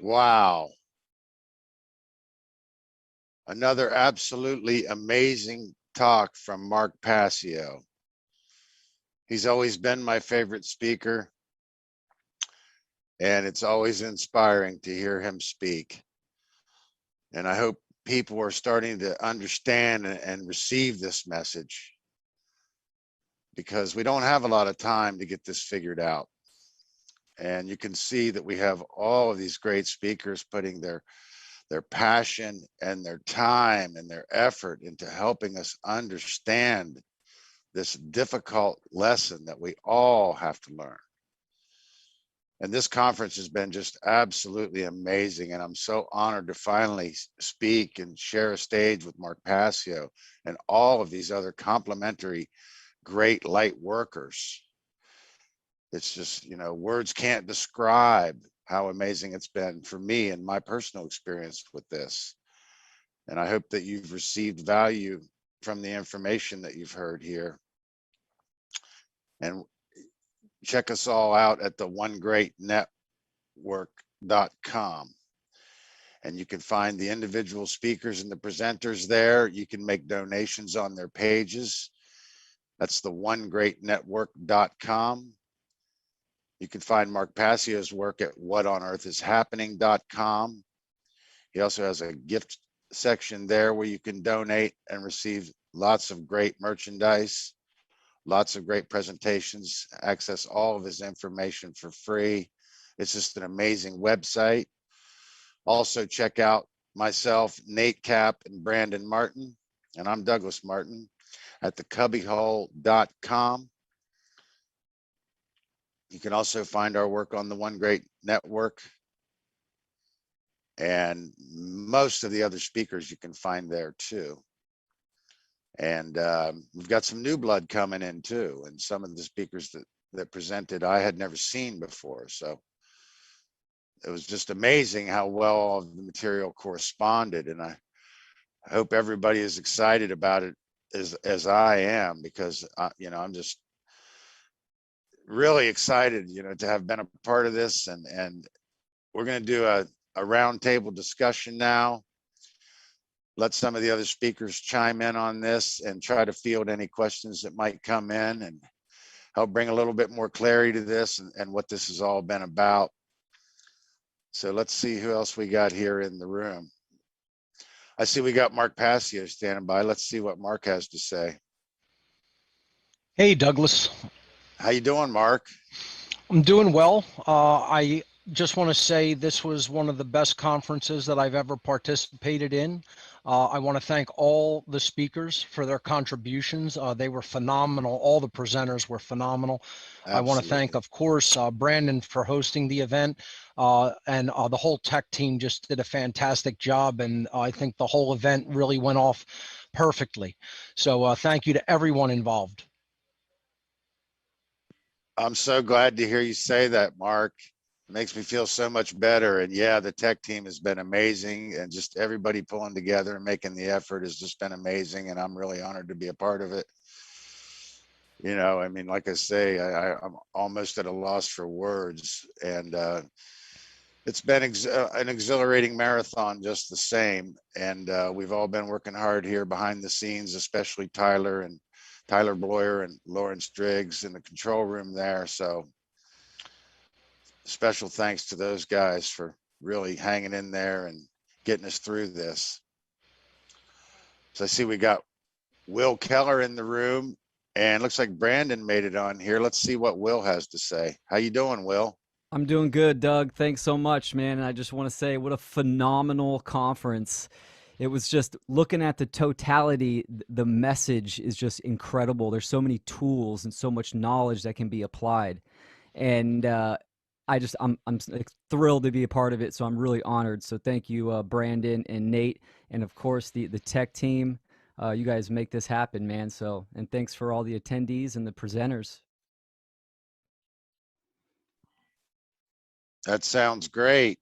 Wow. Another absolutely amazing talk from Mark Passio. He's always been my favorite speaker, and it's always inspiring to hear him speak. And I hope people are starting to understand and receive this message, because we don't have a lot of time to get this figured out. And you can see that we have all of these great speakers putting their passion and their time and their effort into helping us understand this difficult lesson that we all have to learn. And this conference has been just absolutely amazing. And I'm so honored to finally speak and share a stage with Mark Passio and all of these other complementary great light workers. It's just, words can't describe how amazing it's been for me and my personal experience with this. And I hope that you've received value from the information that you've heard here. And check us all out at the onegreatnetwork.com. And you can find the individual speakers and the presenters there. You can make donations on their pages. That's the onegreatnetwork.com. You can find Mark Passio's work at whatonearthishappening.com. He also has a gift section there where you can donate and receive lots of great merchandise, lots of great presentations, access all of his information for free. It's just an amazing website. Also check out myself, Nate Cap, and Brandon Martin, and I'm Douglas Martin at thecubbyhole.com. You can also find our work on the One Great Network, and most of the other speakers you can find there too. And we've got some new blood coming in too, and some of the speakers that presented I had never seen before. So it was just amazing how well all of the material corresponded, and I hope everybody is excited about it as I am, because I'm just really excited, to have been a part of this. And we're going to do a roundtable discussion now. Let some of the other speakers chime in on this and try to field any questions that might come in and help bring a little bit more clarity to this and what this has all been about. So let's see who else we got here in the room. I see we got Mark Passio standing by. Let's see what Mark has to say. Hey, Douglas. How you doing, Mark? I'm doing well. I just want to say this was one of the best conferences that I've ever participated in. I want to thank all the speakers for their contributions. They were phenomenal. All the presenters were phenomenal. Absolutely. I want to thank, of course, Brandon for hosting the event, and the whole tech team just did a fantastic job, and I think the whole event really went off perfectly. So thank you to everyone involved. I'm so glad to hear you say that, Mark. It makes me feel so much better. And yeah, the tech team has been amazing, and just everybody pulling together and making the effort has just been amazing. And I'm really honored to be a part of it. Like I say, I'm almost at a loss for words, and it's been an exhilarating marathon just the same. And we've all been working hard here behind the scenes, especially Tyler Bloyer and Lawrence Driggs in the control room there. So special thanks to those guys for really hanging in there and getting us through this. So I see we got Will Keller in the room, and looks like Brandon made it on here. Let's see what Will has to say. How you doing, Will? I'm doing good, Doug. Thanks so much, man. And I just want to say what a phenomenal conference. It was just looking at the totality, the message is just incredible. There's so many tools and so much knowledge that can be applied. And I'm thrilled to be a part of it, so I'm really honored. So thank you, Brandon and Nate, and of course the tech team. You guys make this happen, man. So, and thanks for all the attendees and the presenters. That sounds great.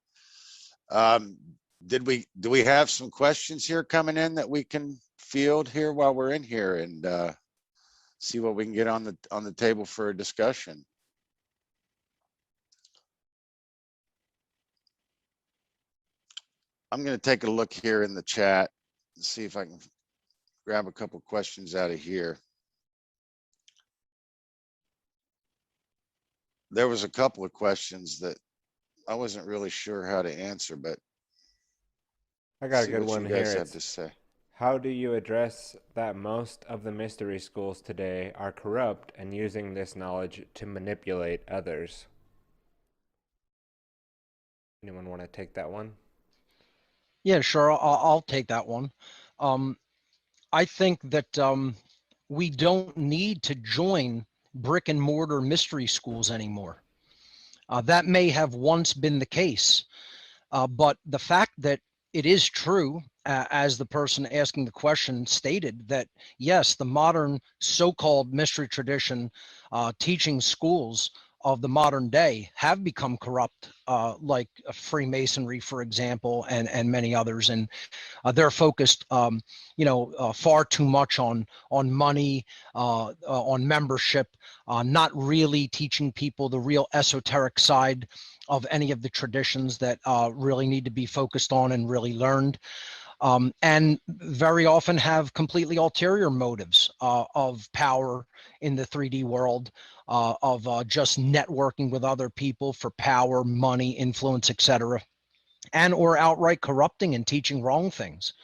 Do we have some questions here coming in that we can field here while we're in here, and see what we can get on the table for a discussion? I'm going to take a look here in the chat and see if I can grab a couple questions out of here. There was a couple of questions that I wasn't really sure how to answer, but I got a see good what one you here. guys have It's to say. how do you address that most of the mystery schools today are corrupt and using this knowledge to manipulate others? Anyone want to take that one? Yeah, sure. I'll take that one. I think that we don't need to join brick and mortar mystery schools anymore. That may have once been the case, but the fact that it is true, as the person asking the question stated, that yes, the modern so-called mystery tradition teaching schools of the modern day have become corrupt, like Freemasonry, for example, and many others. And they're focused, far too much on money, on membership, not really teaching people the real esoteric side of any of the traditions that really need to be focused on and really learned. And very often have completely ulterior motives of power in the 3D world, of just networking with other people for power, money, influence, etc., and or outright corrupting and teaching wrong things,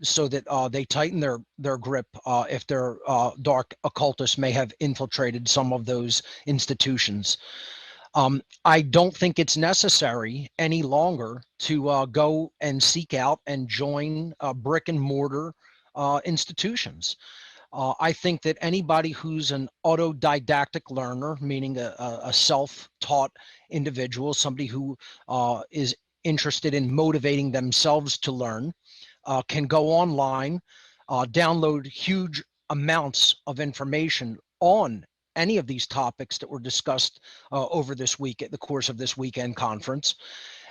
so that they tighten their grip if their dark occultists may have infiltrated some of those institutions. I don't think it's necessary any longer to go and seek out and join brick and mortar institutions. I think that anybody who's an autodidactic learner, meaning a self-taught individual, somebody who is interested in motivating themselves to learn, can go online, download huge amounts of information on any of these topics that were discussed over this week at the course of this weekend conference,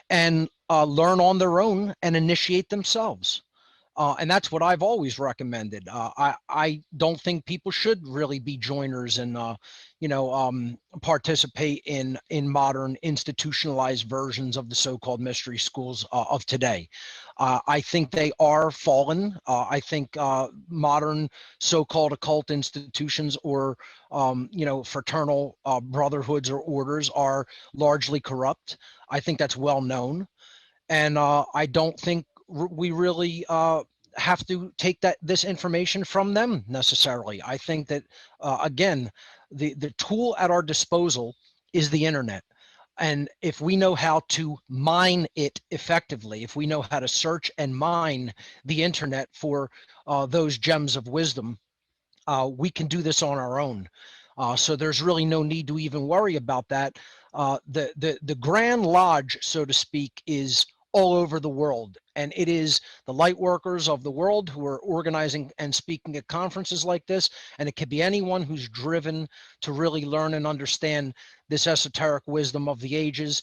and learn on their own and initiate themselves. And that's what I've always recommended. I don't think people should really be joiners and participate in modern institutionalized versions of the so-called mystery schools of today. I think they are fallen. I think modern so-called occult institutions or fraternal brotherhoods or orders are largely corrupt. I think that's well known, and I don't think we really have to take this information from them necessarily. I think that again, the tool at our disposal is the internet. And if we know how to mine it effectively, if we know how to search and mine the internet for those gems of wisdom, we can do this on our own. So there's really no need to even worry about that. The Grand Lodge, so to speak, is all over the world, and it is the light workers of the world who are organizing and speaking at conferences like this. And it could be anyone who's driven to really learn and understand this esoteric wisdom of the ages.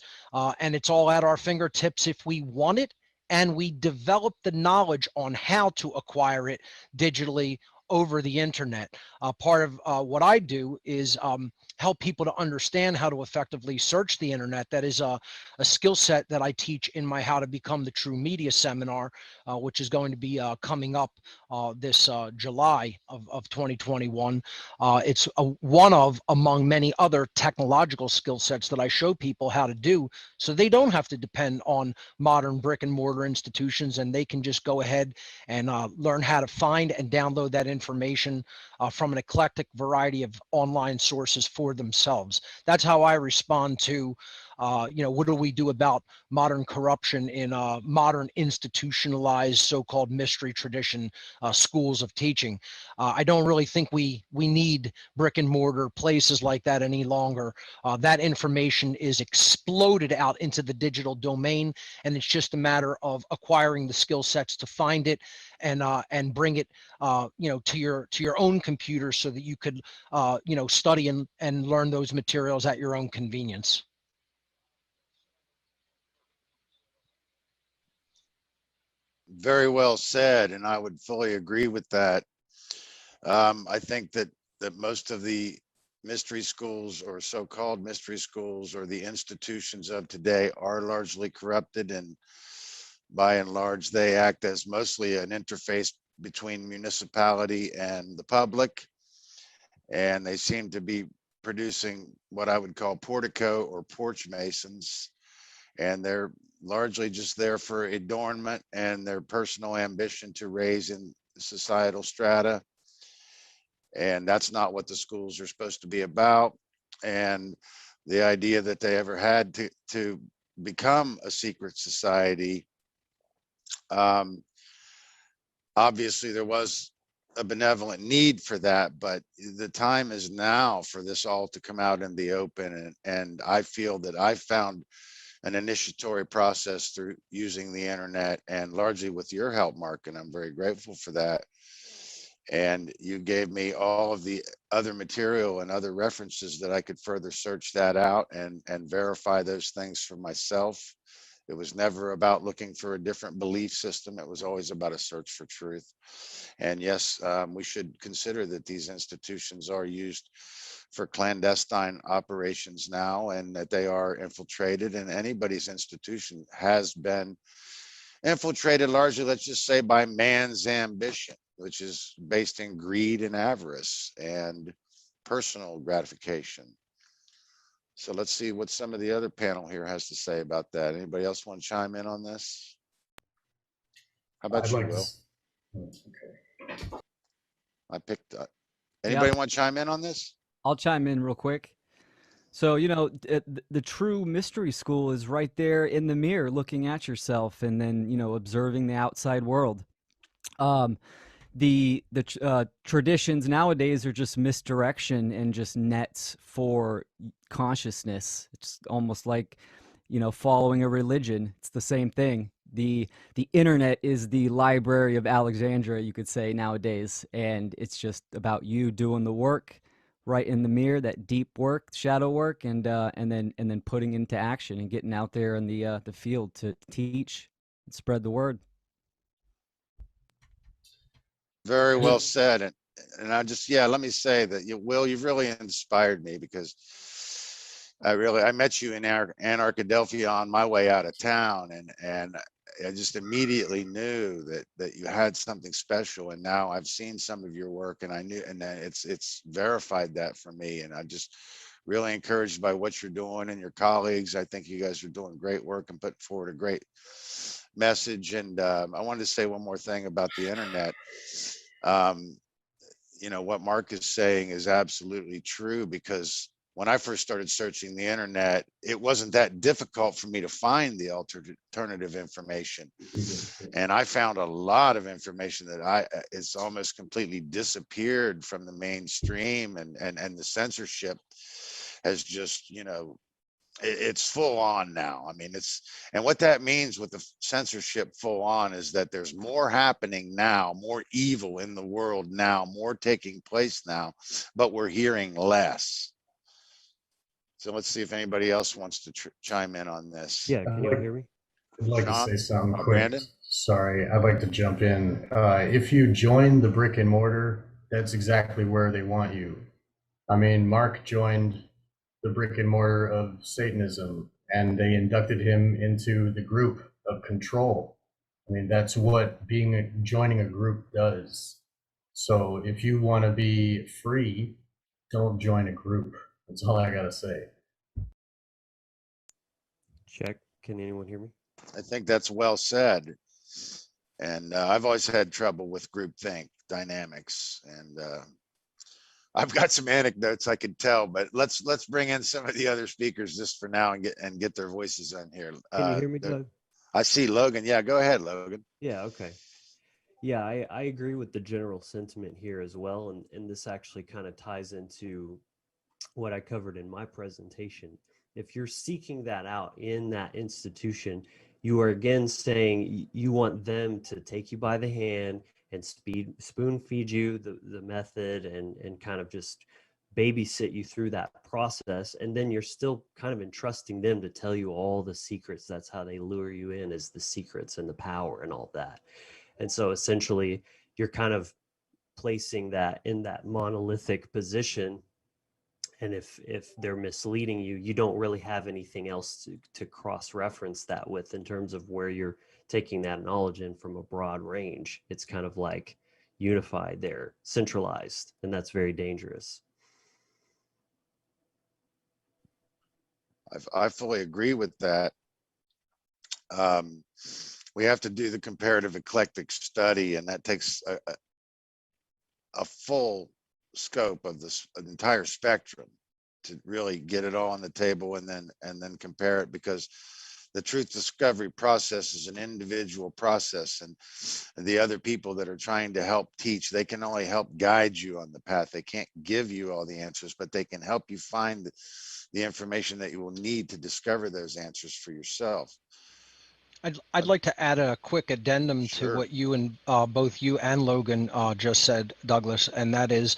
And it's all at our fingertips if we want it, and we develop the knowledge on how to acquire it digitally over the internet. Part of what I do is help people to understand how to effectively search the internet. That is a skill set that I teach in my How to Become the True Media seminar, which is going to be coming up this July of 2021. It's one of among many other technological skill sets that I show people how to do, so they don't have to depend on modern brick and mortar institutions, and they can just go ahead and learn how to find and download that information from an eclectic variety of online sources for themselves. That's how I respond to, what do we do about modern corruption in modern institutionalized so-called mystery tradition schools of teaching. I don't really think we need brick and mortar places like that any longer. That information is exploded out into the digital domain, and it's just a matter of acquiring the skill sets to find it and bring it to your own computer so that you could study and learn those materials at your own convenience. Very well said, and I would fully agree with that. I think that most of the mystery schools or so-called mystery schools or the institutions of today are largely corrupted, and by and large, they act as mostly an interface between municipality and the public. And they seem to be producing what I would call portico or porch masons. And they're largely just there for adornment and their personal ambition to raise in societal strata. And that's not what the schools are supposed to be about. And the idea that they ever had to become a secret society, obviously there was a benevolent need for that, but the time is now for this all to come out in the open. And I feel that I found an initiatory process through using the internet, and largely with your help, Mark, and I'm very grateful for that. And you gave me all of the other material and other references that I could further search that out and verify those things for myself. It was never about looking for a different belief system. It was always about a search for truth. And yes, we should consider that these institutions are used for clandestine operations now, and that they are infiltrated, and anybody's institution has been infiltrated largely, let's just say, by man's ambition, which is based in greed and avarice and personal gratification. So let's see what some of the other panel here has to say about that. Anybody else want to chime in on this? How about I'd you, like Will? Okay. I picked up. Anybody want to chime in on this? I'll chime in real quick. So, you know, the true mystery school is right there in the mirror, looking at yourself and then, you know, observing the outside world. The traditions nowadays are just misdirection and just nets for consciousness. It's almost like, you know, following a religion. It's the same thing. The internet is the library of Alexandria, you could say, nowadays, and it's just about you doing the work right in the mirror, that deep work, shadow work, and then putting into action and getting out there in the field to teach and spread the word. Very well said. And I just, yeah, let me say that Will, you've really inspired me, because I met you in Anarchadelphia on my way out of town, and I just immediately knew that you had something special. And now I've seen some of your work, and I knew, and it's verified that for me. And I'm just really encouraged by what you're doing and your colleagues. I think you guys are doing great work and put forward a great message. And I wanted to say one more thing about the internet. You know, what Mark is saying is absolutely true, because when I first started searching the internet, it wasn't that difficult for me to find the alternative information. And I found a lot of information that it's almost completely disappeared from the mainstream, and the censorship has just, you know, it's full on now. I mean, and what that means with the censorship full on is that there's more happening now, more evil in the world now, more taking place now, but we're hearing less. So let's see if anybody else wants to chime in on this. Yeah, can you hear me? I'd like Sean? to say something quick. Brandon? Sorry, I'd like to jump in. If you join the brick and mortar, that's exactly where they want you. I mean, Mark joined the brick and mortar of Satanism, and they inducted him into the group of control. I mean, that's what joining a group does. So if you want to be free, don't join a group. That's all I gotta say. Check. Can anyone hear me? I think that's well said. And I've always had trouble with groupthink dynamics, and I've got some anecdotes I could tell, but let's bring in some of the other speakers just for now and get their voices on here. Can you hear me, Doug? I see Logan. Yeah, go ahead, Logan. Yeah, okay. Yeah, I agree with the general sentiment here as well, and this actually kind of ties into what I covered in my presentation. If you're seeking that out in that institution, you are again saying you want them to take you by the hand and spoon feed you the method and kind of just babysit you through that process. And then you're still kind of entrusting them to tell you all the secrets. That's how they lure you in, is the secrets and the power and all that. And so essentially you're kind of placing that in that monolithic position. And if they're misleading you, you don't really have anything else to cross-reference that with in terms of where you're taking that knowledge in from a broad range. It's kind of like unified there, centralized, and that's very dangerous. I fully agree with that. We have to do the comparative eclectic study, and that takes a full scope of this entire spectrum to really get it all on the table and then compare it, because the truth discovery process is an individual process, and the other people that are trying to help teach, they can only help guide you on the path. They can't give you all the answers, but they can help you find the information that you will need to discover those answers for yourself. I'd like to add a quick addendum to Sure. what you and both you and Logan just said, Douglas, and that is,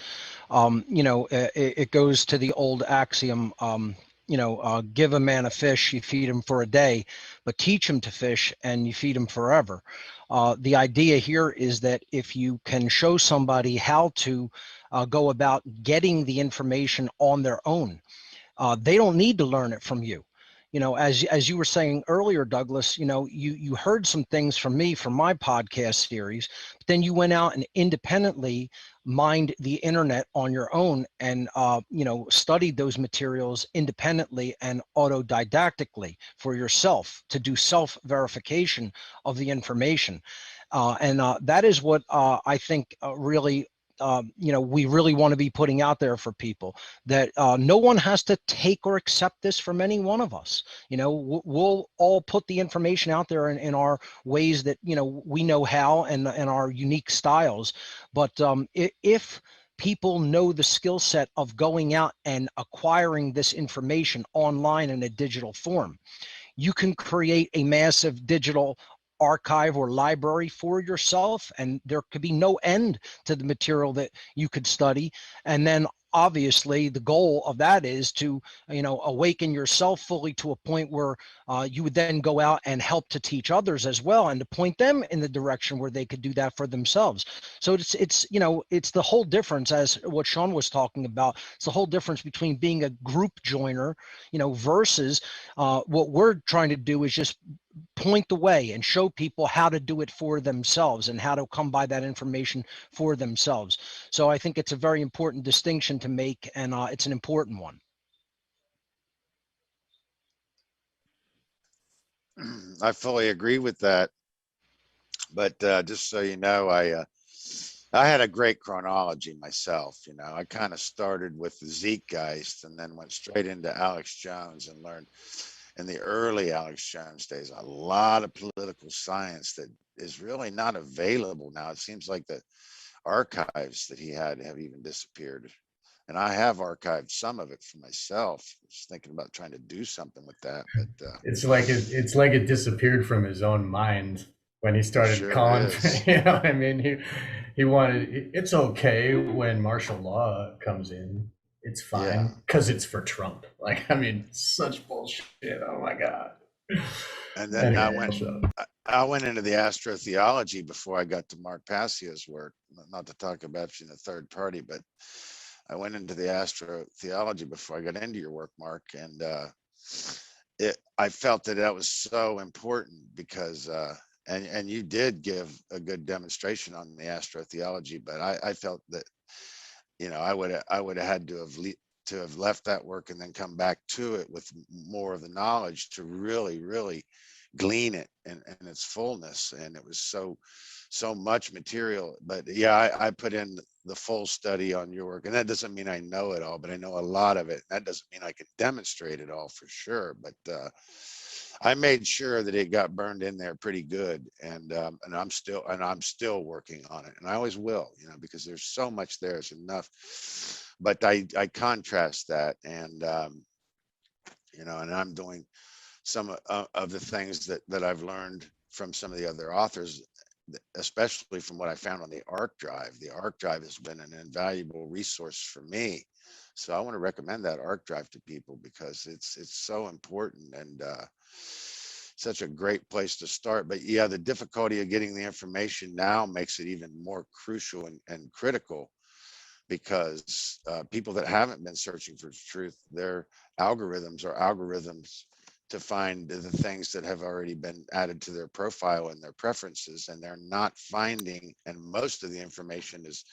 it goes to the old axiom, give a man a fish, you feed him for a day, but teach him to fish and you feed him forever. The idea here is that if you can show somebody how to go about getting the information on their own, they don't need to learn it from you. As you were saying earlier, Douglas, you heard some things from me from my podcast series, but then you went out and independently mined the internet on your own and studied those materials independently and autodidactically for yourself to do self-verification of the information. And that is what I think really we really want to be putting out there for people, that no one has to take or accept this from any one of us. We'll all put the information out there in our ways that, we know how, and our unique styles. But if people know the skill set of going out and acquiring this information online in a digital form, you can create a massive digital archive or library for yourself, and there could be no end to the material that you could study. And then obviously the goal of that is to awaken yourself fully to a point where you would then go out and help to teach others as well, and to point them in the direction where they could do that for themselves. So it's the whole difference, as what Sean was talking about. It's the whole difference between being a group joiner versus what we're trying to do is just point the way and show people how to do it for themselves and how to come by that information for themselves. So I think it's a very important distinction to make, and it's an important one. I fully agree with that. But just so you know, I had a great chronology myself. I kind of started with the Zeitgeist and then went straight into Alex Jones and learned in the early Alex Jones days a lot of political science that is really not available now. It seems like the archives that he had have even disappeared. And I have archived some of it for myself. I was thinking about trying to do something with that, but It's like it disappeared from his own mind when he started sure calling. is. I mean, he wanted. It's okay when martial law comes in. It's Yeah. fine because it's for Trump. Like, I mean, such bullshit. Oh my god. And then Anyway, I went into the astrotheology before I got to Mark Passio's work. Not to talk about you in the third party, but I went into the astrotheology before I got into your work, Mark, and I felt that was so important because and you did give a good demonstration on the astrotheology, but I felt that I would have had to have left that work and then come back to it with more of the knowledge to really glean it in its fullness. And it was so much material. But yeah, I put in the full study on your work, and that doesn't mean I know it all, but I know a lot of it. That doesn't mean I can demonstrate it all for sure, but I made sure that it got burned in there pretty good, and I'm still working on it, and I always will, because there's so much there. It's enough. But I contrast that, and and I'm doing some of the things that I've learned from some of the other authors, especially from what I found on the ARC drive. The ARC drive has been an invaluable resource for me. So I want to recommend that ARC drive to people because it's so important and such a great place to start. But yeah, the difficulty of getting the information now makes it even more crucial and critical because people that haven't been searching for truth, their algorithms are algorithms to find the things that have already been added to their profile and their preferences, and they're not finding, and most of the information is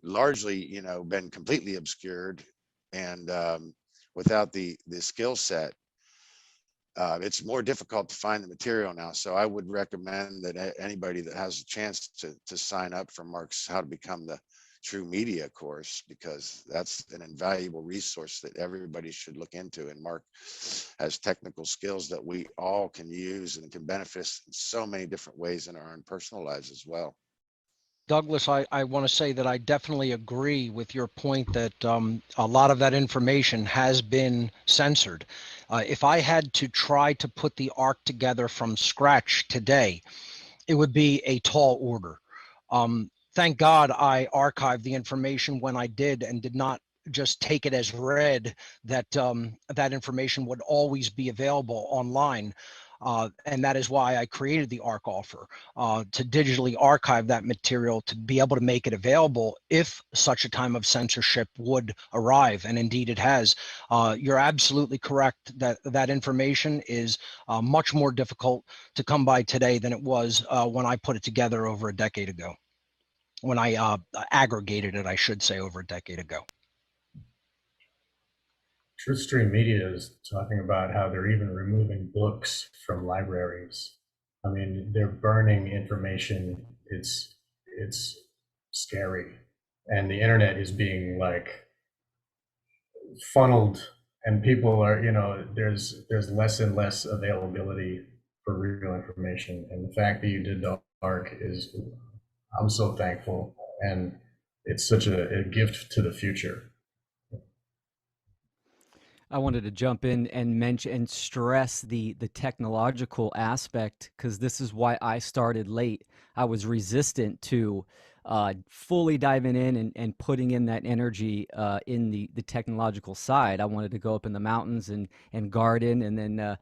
largely, been completely obscured, and without the skill set, it's more difficult to find the material now. So I would recommend that anybody that has a chance to sign up for Mark's How to Become the True Media course, because that's an invaluable resource that everybody should look into. And Mark has technical skills that we all can use and can benefit us in so many different ways in our own personal lives as well. Douglas, I want to say that I definitely agree with your point that a lot of that information has been censored. If I had to try to put the arc together from scratch today, it would be a tall order. Thank God I archived the information when I did and did not just take it as read that that information would always be available online. And that is why I created the ARC offer, to digitally archive that material to be able to make it available if such a time of censorship would arrive. And indeed it has. You're absolutely correct that that information is much more difficult to come by today than it was when I put it together over a decade ago. When I aggregated it, I should say, over a decade ago. Truthstream Media is talking about how they're even removing books from libraries. I mean, they're burning information. It's scary, and the internet is being like funneled, and people are, there's less and less availability for real information. And the fact that you did the ARC is, I'm so thankful, and it's such a gift to the future. I wanted to jump in and mention and stress the technological aspect, because this is why I started late. I was resistant to fully diving in and putting in that energy in the technological side. I wanted to go up in the mountains and garden and then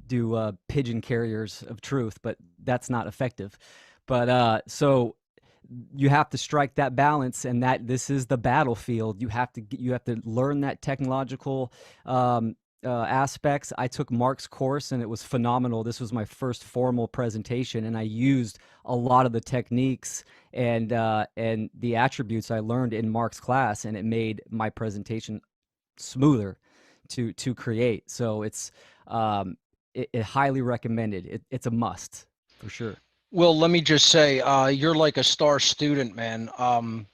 do pigeon carriers of truth, but that's not effective. But so you have to strike that balance, and that this is the battlefield. You have to learn that technological aspects. I took Mark's course and it was phenomenal. This was my first formal presentation, and I used a lot of the techniques and the attributes I learned in Mark's class, and it made my presentation smoother to create. So it's it highly recommended. It's a must for sure. Well, let me just say, you're like a star student, man.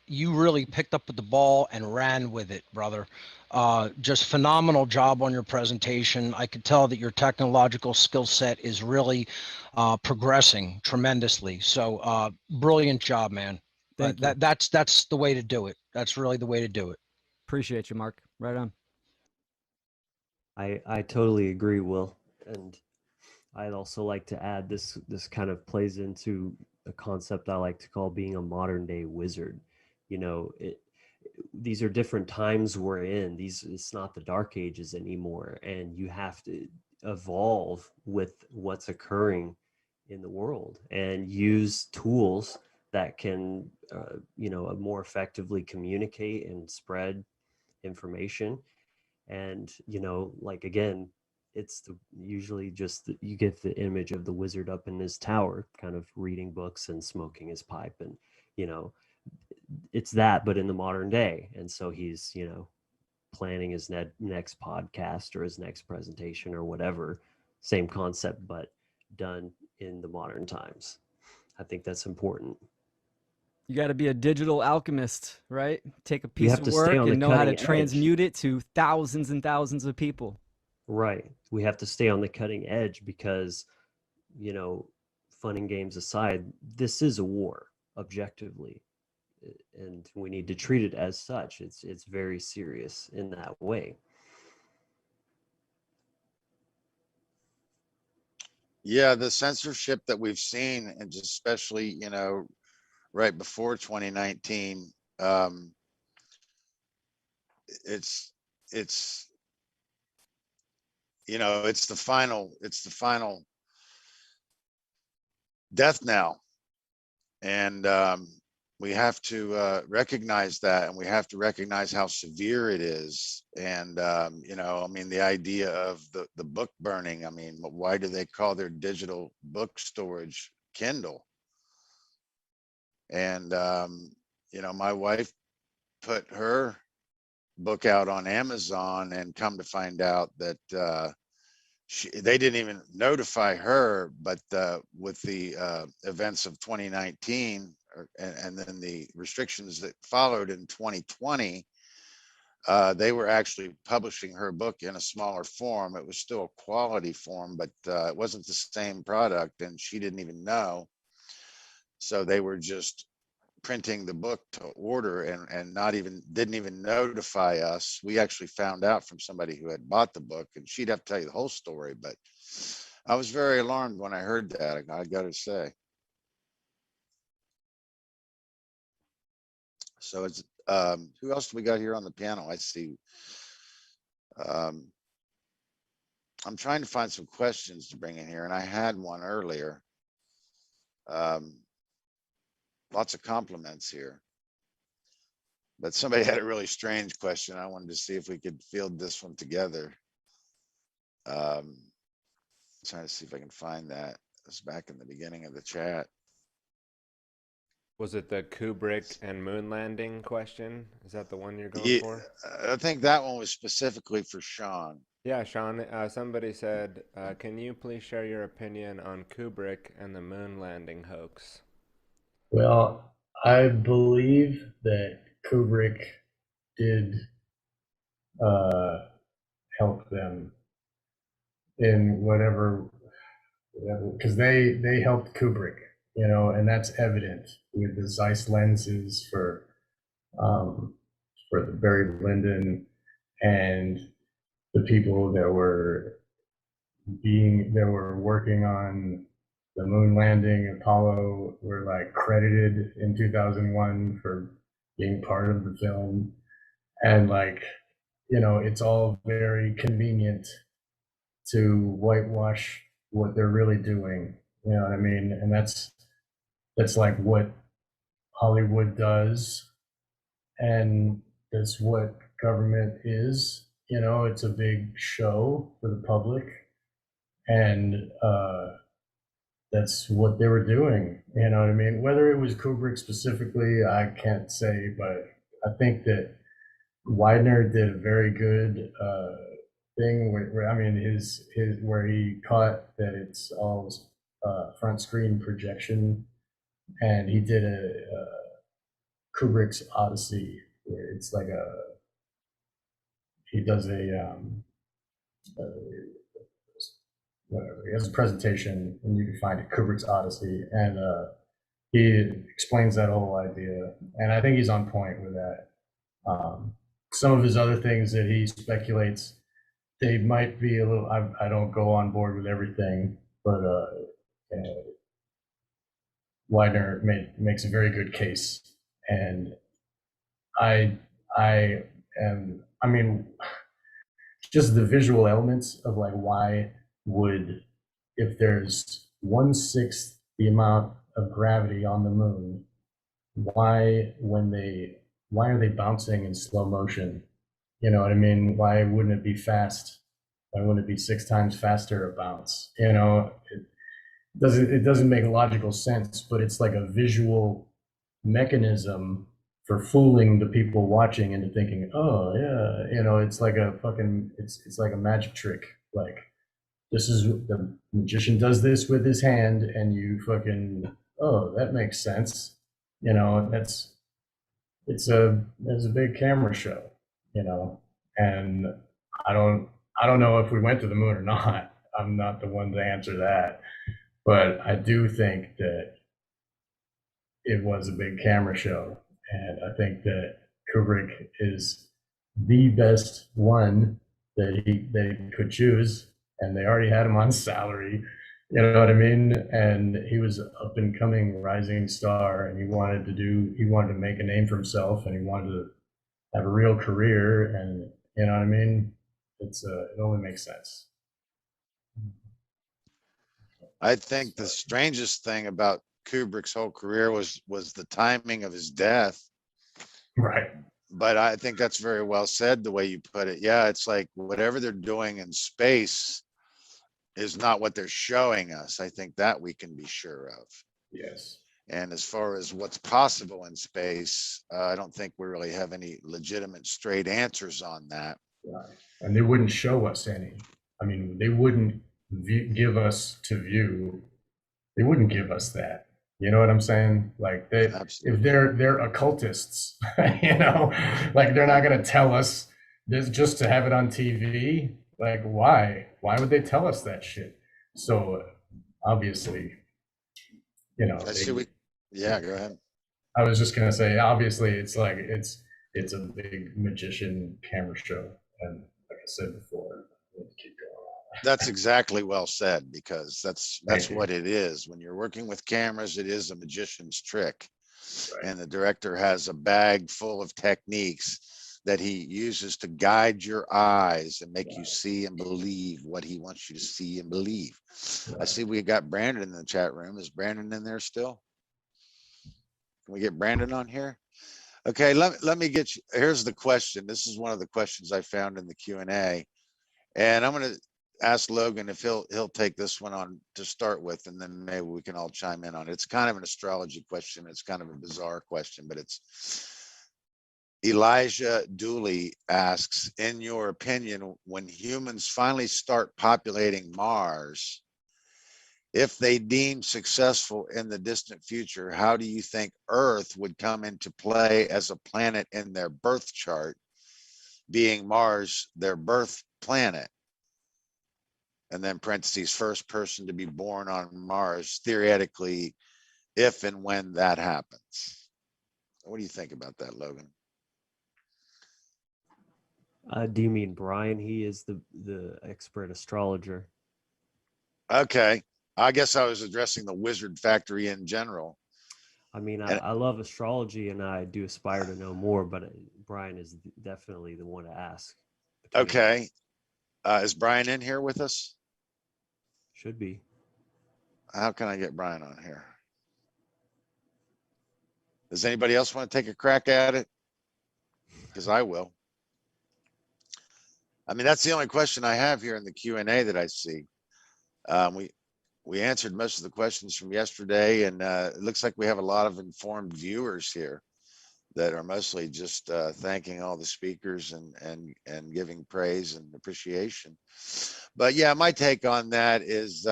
You really picked up the ball and ran with it, brother. Just phenomenal job on your presentation. I could tell that your technological skill set is really progressing tremendously. So brilliant job, man. Thank you. That's the way to do it. That's really the way to do it. Appreciate you, Mark. Right on. I totally agree, Will. And I'd also like to add this kind of plays into a concept I like to call being a modern day wizard. These are different times we're in. It's not the dark ages anymore, and you have to evolve with what's occurring in the world and use tools that can more effectively communicate and spread information. And like, again, it's usually just you get the image of the wizard up in his tower kind of reading books and smoking his pipe, and it's that, but in the modern day. And so he's planning his next podcast or his next presentation or whatever, same concept but done in the modern times. I think that's important. You got to be a digital alchemist, right? Take a You piece have of to stay work on the and know how to cutting edge. transmute it to thousands and thousands of people. Right. We have to stay on the cutting edge because, fun and games aside, this is a war, objectively, and we need to treat it as such. It's very serious in that way. Yeah, the censorship that we've seen, and just especially, right before 2019, it's it's the final death knell. And we have to recognize that, and we have to recognize how severe it is. And, you know, I mean, the idea of the book burning, I mean, why do they call their digital book storage Kindle? And, you know, my wife put her book out on Amazon, and come to find out that they didn't even notify her, but with the events of 2019 and then the restrictions that followed in 2020, they were actually publishing her book in a smaller form. It was still a quality form, but it wasn't the same product, and she didn't even know. So they were just printing the book to order, and didn't even notify us. We actually found out from somebody who had bought the book, and she'd have to tell you the whole story, but I was very alarmed when I heard that, I gotta say. So it's who else do we got here on the panel? I see. I'm trying to find some questions to bring in here, and I had one earlier. Lots of compliments here. But somebody had a really strange question. I wanted to see if we could field this one together. Trying to see if I can find that. It was back in the beginning of the chat. Was it the Kubrick and moon landing question? Is that the one you're going Yeah, for? I think that one was specifically for Sean. Yeah, Sean, somebody said, can you please share your opinion on Kubrick and the moon landing hoax? Well, I believe that Kubrick did help them in whatever, because they helped Kubrick, you know, and that's evident with the Zeiss lenses for the Barry Lyndon, and the people that were working on the moon landing. Apollo were like credited in 2001 for being part of the film, and like, you know, it's all very convenient to whitewash what they're really doing. You know what I mean? And that's like what Hollywood does, and that's what government is. You know, it's a big show for the public, and that's what they were doing. You know what I mean? Whether it was Kubrick specifically, I can't say, but I think that Widener did a very good thing where, I mean, his where he caught that it's all front screen projection, and he did a Kubrick's Odyssey, where it's like he does uh, whatever, he has a presentation, and you can find it, Kubrick's Odyssey, and he explains that whole idea, and I think he's on point with that. Some of his other things that he speculates, they might be a little, I don't go on board with everything, but Widener makes a very good case. And I am, I mean, just the visual elements of like, why would, if there's 1/6 the amount of gravity on the moon, why are they bouncing in slow motion? You know what I mean? Why wouldn't it be fast? Why wouldn't it be 6 times faster a bounce? You know, it doesn't make logical sense, but it's like a visual mechanism for fooling the people watching into thinking, oh yeah, you know, it's like a fucking, it's like a magic trick. Like, this is, the magician does this with his hand, and you fucking, oh, that makes sense. You know, it's a big camera show, you know, and I don't know if we went to the moon or not. I'm not the one to answer that, but I do think that it was a big camera show, and I think that Kubrick is the best one that they could choose, and they already had him on salary. You know what I mean? And he was up and coming rising star, and he wanted to make a name for himself, and he wanted to have a real career, and you know what I mean? It only makes sense. I think the strangest thing about Kubrick's whole career was the timing of his death. Right. But I think that's very well said, the way you put it. Yeah, it's like whatever they're doing in space is not what they're showing us. I think that we can be sure of. Yes. And as far as what's possible in space, I don't think we really have any legitimate straight answers on that. Right. And they wouldn't show us any. I mean, they wouldn't give us to view. They wouldn't give us that. You know what I'm saying? Like if Absolutely. they're occultists, you know, like they're not gonna tell us this just to have it on TV. Like why? Why would they tell us that shit? So obviously, you know, Yeah, go ahead. I was just gonna say, obviously, it's like it's a big magician camera show, and like I said before, we'll keep going on. That's exactly well said, because that's Thank you. what it is. When you're working with cameras, it is a magician's trick. Right. And the director has a bag full of techniques that he uses to guide your eyes and make you see and believe what he wants you to see and believe. I see we got Brandon in the chat room. Is Brandon in there still? Can we get Brandon on here? Okay, let me get you. Here's the question. This is one of the questions I found in the Q&A. And I'm going to ask Logan if he'll take this one on to start with, and then maybe we can all chime in on it. It's kind of an astrology question. It's kind of a bizarre question, but it's Elijah Dooley asks, in your opinion, when humans finally start populating Mars, if they deem successful in the distant future, how do you think Earth would come into play as a planet in their birth chart, being Mars their birth planet? And then parentheses, first person to be born on Mars, theoretically, if and when that happens. What do you think about that, Logan? Do you mean Brian? He is the expert astrologer. Okay. I guess I was addressing the wizard factory in general. I mean, I love astrology and I do aspire to know more, but Brian is definitely the one to ask. Okay. Is Brian in here with us? Should be. How can I get Brian on here? Does anybody else want to take a crack at it? Because I will. I mean, that's the only question I have here in the Q&A that I see. We answered most of the questions from yesterday, and it looks like we have a lot of informed viewers here that are mostly just thanking all the speakers and giving praise and appreciation. But yeah, my take on that is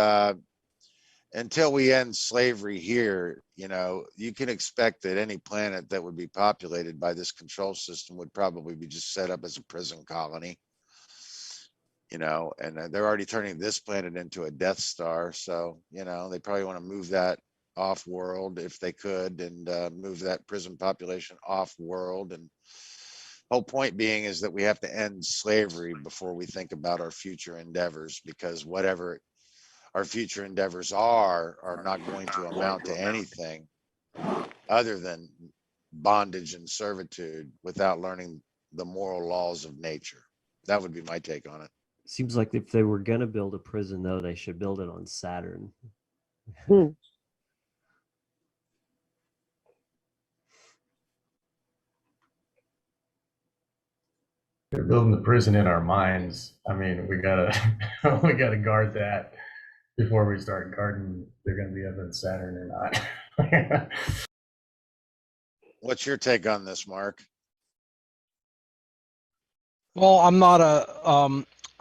until we end slavery here, you know, you can expect that any planet that would be populated by this control system would probably be just set up as a prison colony. You know, and they're already turning this planet into a Death Star. So, you know, they probably want to move that off world if they could, and move that prison population off world. And whole point being is that we have to end slavery before we think about our future endeavors, because whatever our future endeavors are not going to amount to anything other than bondage and servitude without learning the moral laws of nature. That would be my take on it. Seems like if they were going to build a prison, though, they should build it on Saturn. They're building the prison in our minds. I mean, we gotta we gotta guard that before we start guarding they're gonna be up in Saturn or not. What's your take on this, Mark? Well, I'm not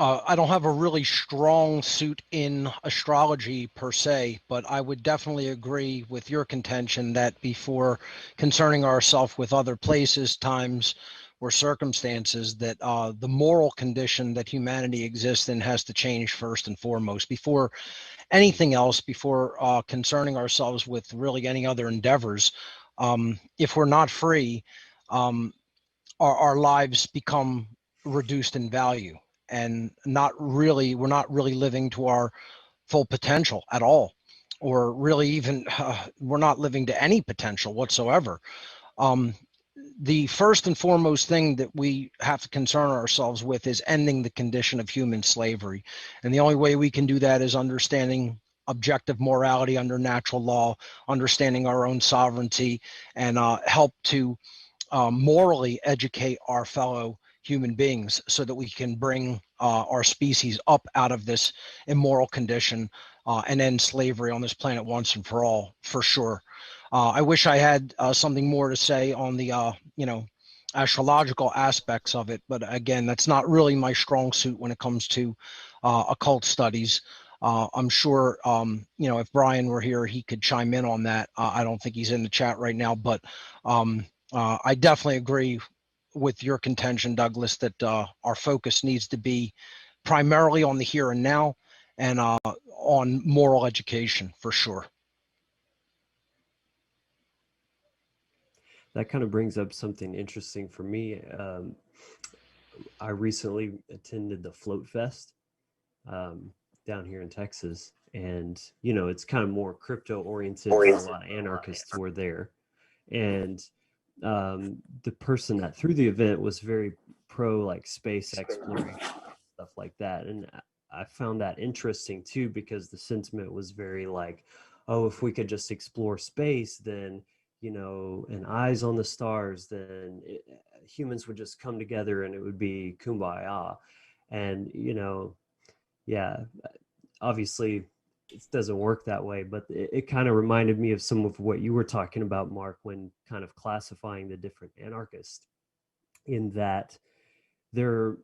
I don't have a really strong suit in astrology per se, but I would definitely agree with your contention that before concerning ourselves with other places, times, or circumstances, that the moral condition that humanity exists in has to change first and foremost. Before anything else, before concerning ourselves with really any other endeavors, if we're not free, our lives become reduced in value. And we're not really living to our full potential at all, or really even we're not living to any potential whatsoever. The first and foremost thing that we have to concern ourselves with is ending the condition of human slavery. And the only way we can do that is understanding objective morality under natural law, understanding our own sovereignty, and help to morally educate our fellow human beings so that we can bring our species up out of this immoral condition and end slavery on this planet once and for all, for sure. I wish I had something more to say on the, astrological aspects of it, but again, that's not really my strong suit when it comes to occult studies. I'm sure, if Brian were here, he could chime in on that. I don't think he's in the chat right now, but I definitely agree with your contention, Douglas, that our focus needs to be primarily on the here and now and on moral education, for sure. That kind of brings up something interesting for me. I recently attended the Float Fest down here in Texas, and it's kind of more crypto oriented, but a lot of anarchists were there. And the person that threw the event was very pro like space exploration, stuff like that. And I found that interesting too, because the sentiment was very like, oh, if we could just explore space, then and eyes on the stars, then humans would just come together and it would be kumbaya. And yeah, obviously it doesn't work that way, but it kind of reminded me of some of what you were talking about, Mark, when kind of classifying the different anarchists, in that they're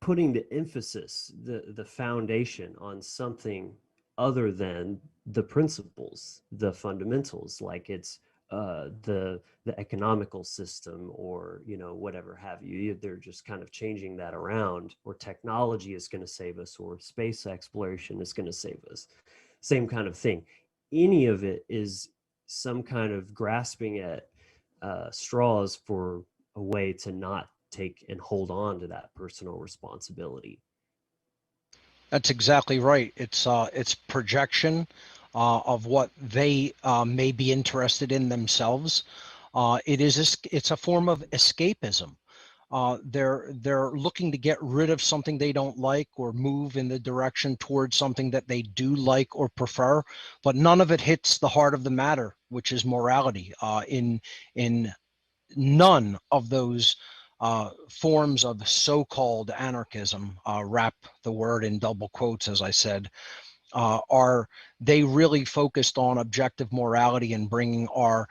putting the emphasis, the foundation on something other than the principles, the fundamentals, like it's the economical system, or whatever have you. They're just kind of changing that around, or technology is going to save us, or space exploration is going to save us. Same kind of thing. Any of it is some kind of grasping at straws for a way to not take and hold on to that personal responsibility. That's exactly right. It's projection of what they may be interested in themselves. It's a form of escapism. They're looking to get rid of something they don't like, or move in the direction towards something that they do like or prefer, but none of it hits the heart of the matter, which is morality. In none of those forms of so-called anarchism, wrap the word in double quotes, as I said, are they really focused on objective morality and bringing our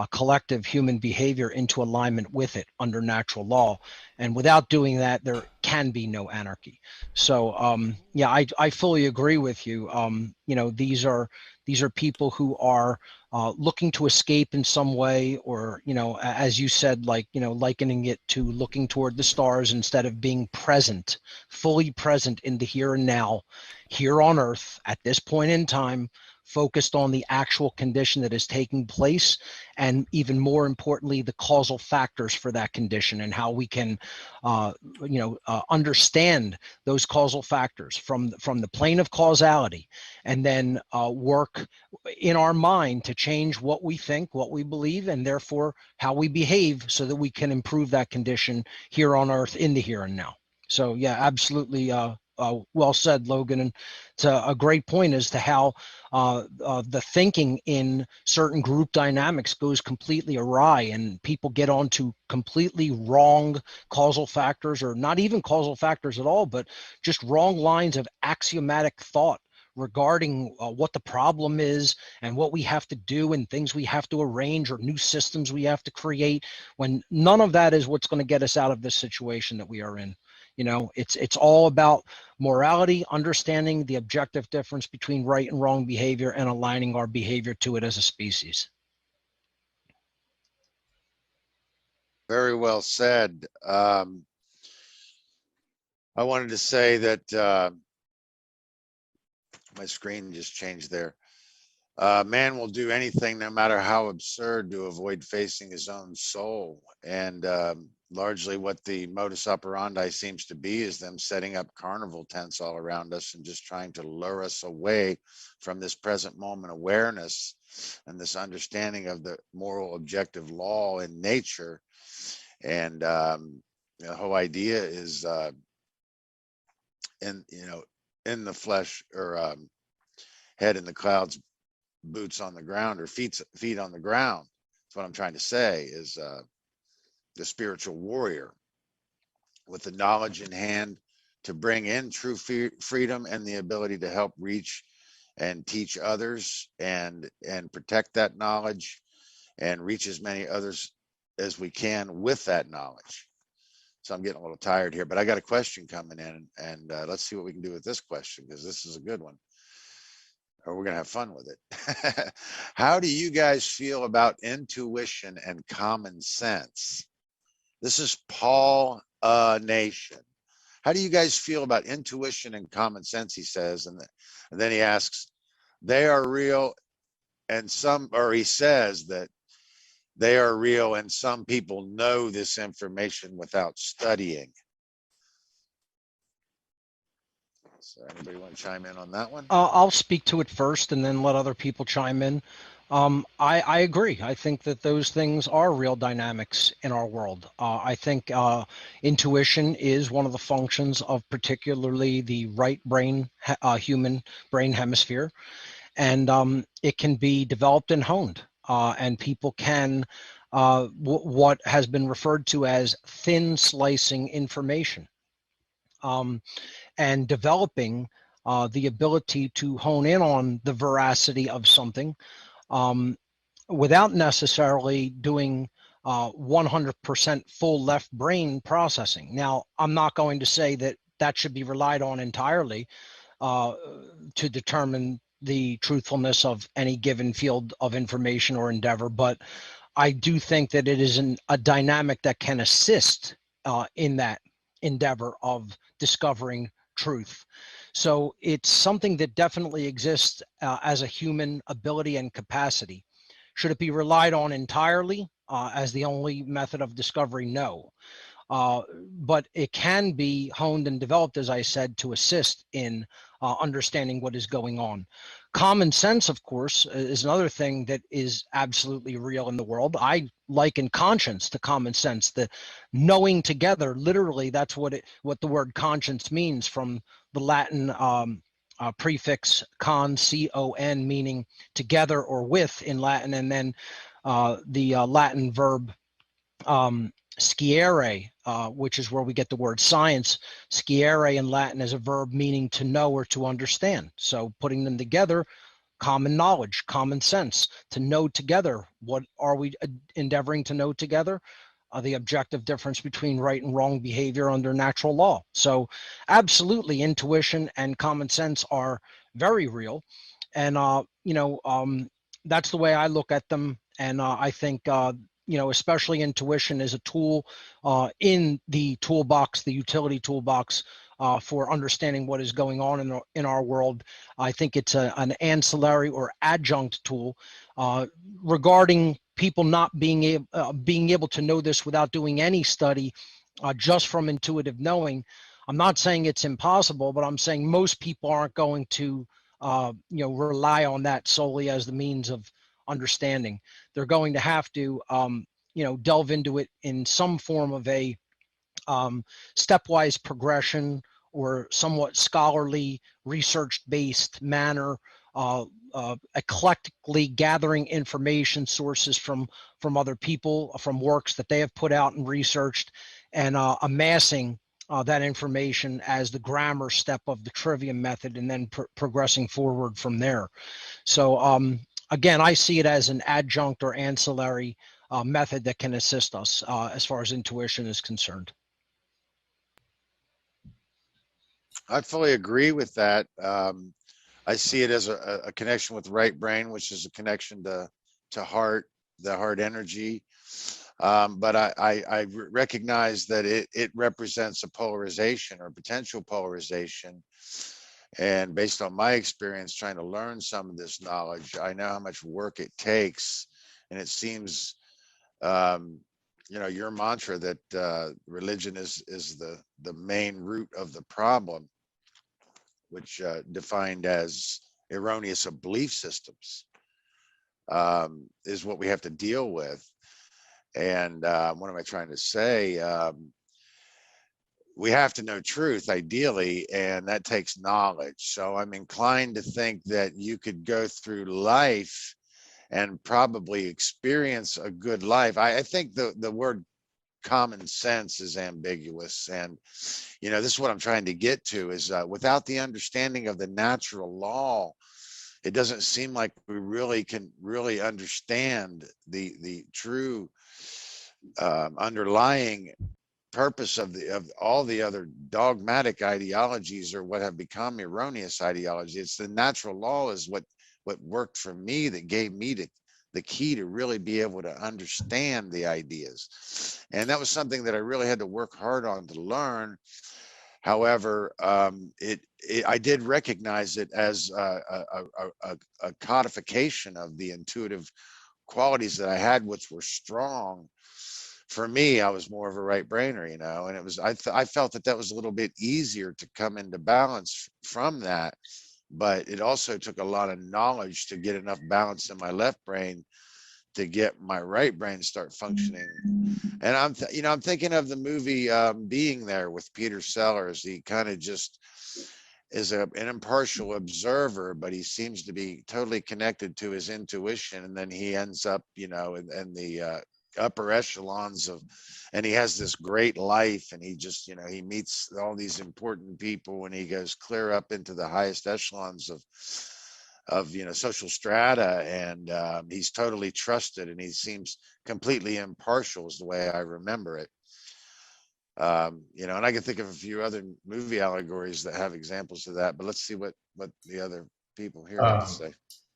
collective human behavior into alignment with it under natural law. And without doing that, there can be no anarchy. So yeah, I fully agree with you. These are people who are looking to escape in some way, or as you said, likening it to looking toward the stars instead of being present, fully present in the here and now, here on Earth at this point in time, focused on the actual condition that is taking place, and even more importantly, the causal factors for that condition, and how we can understand those causal factors from the plane of causality, and then work in our mind to change what we think, what we believe, and therefore how we behave, so that we can improve that condition here on Earth in the here and now. So yeah, absolutely well said, Logan. And it's a great point as to how the thinking in certain group dynamics goes completely awry, and people get onto completely wrong causal factors, or not even causal factors at all, but just wrong lines of axiomatic thought regarding what the problem is and what we have to do and things we have to arrange or new systems we have to create, when none of that is what's going to get us out of this situation that we are in. It's all about morality, understanding the objective difference between right and wrong behavior, and aligning our behavior to it as a species. Very well said. I wanted to say that my screen just changed there. Man will do anything, no matter how absurd, to avoid facing his own soul. And largely what the modus operandi seems to be is them setting up carnival tents all around us and just trying to lure us away from this present moment awareness and this understanding of the moral objective law in nature. And the whole idea is, in the flesh, or head in the clouds, boots on the ground, or feet on the ground. That's what I'm trying to say, is the spiritual warrior with the knowledge in hand to bring in true freedom and the ability to help reach and teach others, and protect that knowledge and reach as many others as we can with that knowledge. So I'm getting a little tired here, but I got a question coming in, and let's see what we can do with this question, because this is a good one, or we're going to have fun with it. How do you guys feel about intuition and common sense? This is Paul Nation. How do you guys feel about intuition and common sense, he says, and then he asks, they are real, and he says that they are real, and some people know this information without studying. So anybody want to chime in on that one? I'll speak to it first and then let other people chime in. I agree. I think that those things are real dynamics in our world. I think intuition is one of the functions of particularly the right brain, human brain hemisphere, and it can be developed and honed, and people can what has been referred to as thin slicing information, and developing the ability to hone in on the veracity of something, without necessarily doing 100% full left brain processing. Now, I'm not going to say that that should be relied on entirely to determine the truthfulness of any given field of information or endeavor, but I do think that it is a dynamic that can assist in that endeavor of discovering truth. So it's something that definitely exists as a human ability and capacity. Should it be relied on entirely as the only method of discovery? No. But it can be honed and developed, as I said, to assist in understanding what is going on. Common sense, of course, is another thing that is absolutely real in the world. I liken conscience to common sense. The knowing together, literally, that's what the word conscience means, from the Latin prefix con, C-O-N, meaning together or with in Latin, and then the Latin verb sciere, which is where we get the word science. Sciere in Latin is a verb meaning to know or to understand. So putting them together, common knowledge, common sense, to know together. What are we endeavoring to know together? The objective difference between right and wrong behavior under natural law. So absolutely, intuition and common sense are very real. And, that's the way I look at them. And I think, especially intuition is a tool in the toolbox, the utility toolbox, for understanding what is going on in our world. I think it's an ancillary or adjunct tool regarding people not being able to know this without doing any study, just from intuitive knowing. I'm not saying it's impossible, but I'm saying most people aren't going to rely on that solely as the means of understanding. They're going to have to delve into it in some form of a stepwise progression or somewhat scholarly, research-based manner, eclectically gathering information sources from other people, from works that they have put out and researched, and amassing that information as the grammar step of the trivium method, and then progressing forward from there. So again, I see it as an adjunct or ancillary method that can assist us as far as intuition is concerned. I fully agree with that. I see it as a connection with right brain, which is a connection to heart, the heart energy. But I recognize that it represents a polarization or potential polarization. And based on my experience trying to learn some of this knowledge, I know how much work it takes. And it seems, your mantra that religion is the main root of the problem, which defined as erroneous belief systems, is what we have to deal with. And what am I trying to say? we have to know truth ideally, and that takes knowledge. So I'm inclined to think that you could go through life and probably experience a good life. I think the word common sense is ambiguous, and this is what I'm trying to get to is without the understanding of the natural law, it doesn't seem like we really can really understand the true underlying purpose of all the other dogmatic ideologies, or what have become erroneous ideology. It's the natural law is what worked for me, that gave me the key to really be able to understand the ideas. And that was something that I really had to work hard on to learn. However, I did recognize it as a codification of the intuitive qualities that I had, which were strong. For me, I was more of a right brainer, and it was, I felt that was a little bit easier to come into balance from that. But it also took a lot of knowledge to get enough balance in my left brain to get my right brain to start functioning. And I'm thinking of the movie Being There with Peter Sellers. He kind of just is an impartial observer, but he seems to be totally connected to his intuition. And then he ends up, in the upper echelons and he has this great life, and he just, he meets all these important people, and he goes clear up into the highest echelons of social strata, and he's totally trusted, and he seems completely impartial is the way I remember it. And I can think of a few other movie allegories that have examples of that, but let's see what the other people here have to say.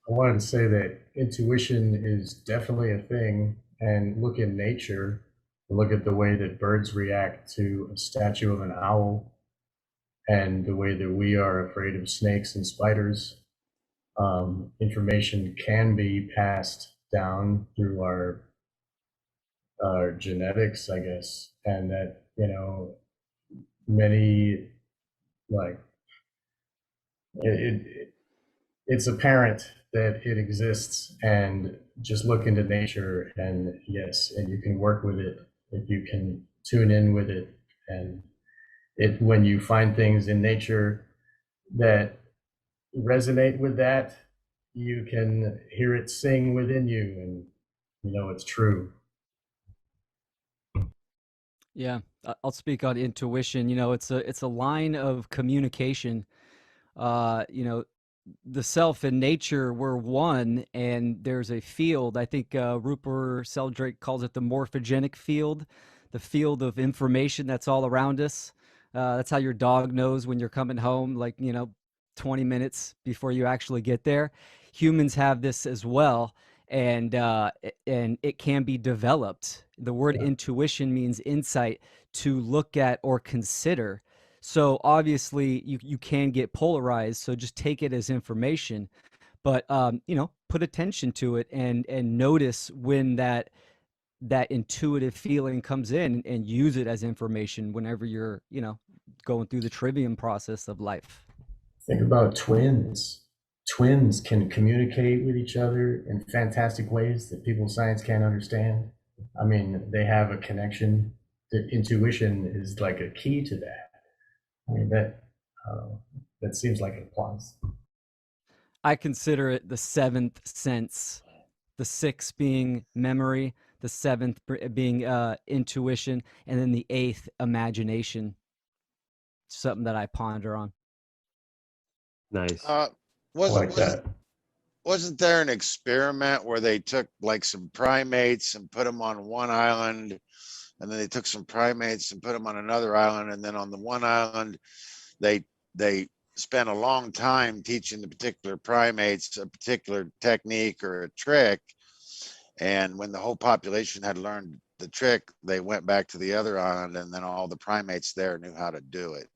I wanted to say that intuition is definitely a thing, and look in nature, look at the way that birds react to a statue of an owl, and the way that we are afraid of snakes and spiders. Information can be passed down through our genetics, I guess, and that, many, like, it's apparent that it exists, and just look into nature, and yes, and you can work with it if you can tune in with it. And when you find things in nature that resonate with that, you can hear it sing within you, and it's true. Yeah, I'll speak on intuition. It's a line of communication. The self and nature were one, and there's a field. I think Rupert Sheldrake calls it the morphogenic field, the field of information that's all around us. That's how your dog knows when you're coming home, like 20 minutes before you actually get there. Humans have this as well, and it can be developed. The word intuition means insight, to look at or consider. So obviously you can get polarized, so just take it as information, but put attention to it, and notice when that intuitive feeling comes in, and use it as information whenever you're going through the trivium process of life. Think about twins. Twins can communicate with each other in fantastic ways that people science can't understand. I mean, they have a connection. The intuition is like a key to that. I mean, that seems like it applies. I consider it the seventh sense, the sixth being memory, the seventh being intuition, and then the eighth, imagination. Something that I ponder on. Nice. Wasn't there an experiment where they took like some primates and put them on one island, and then they took some primates and put them on another island, and then on the one island they spent a long time teaching the particular primates a particular technique or a trick, and when the whole population had learned the trick, they went back to the other island, and then all the primates there knew how to do it.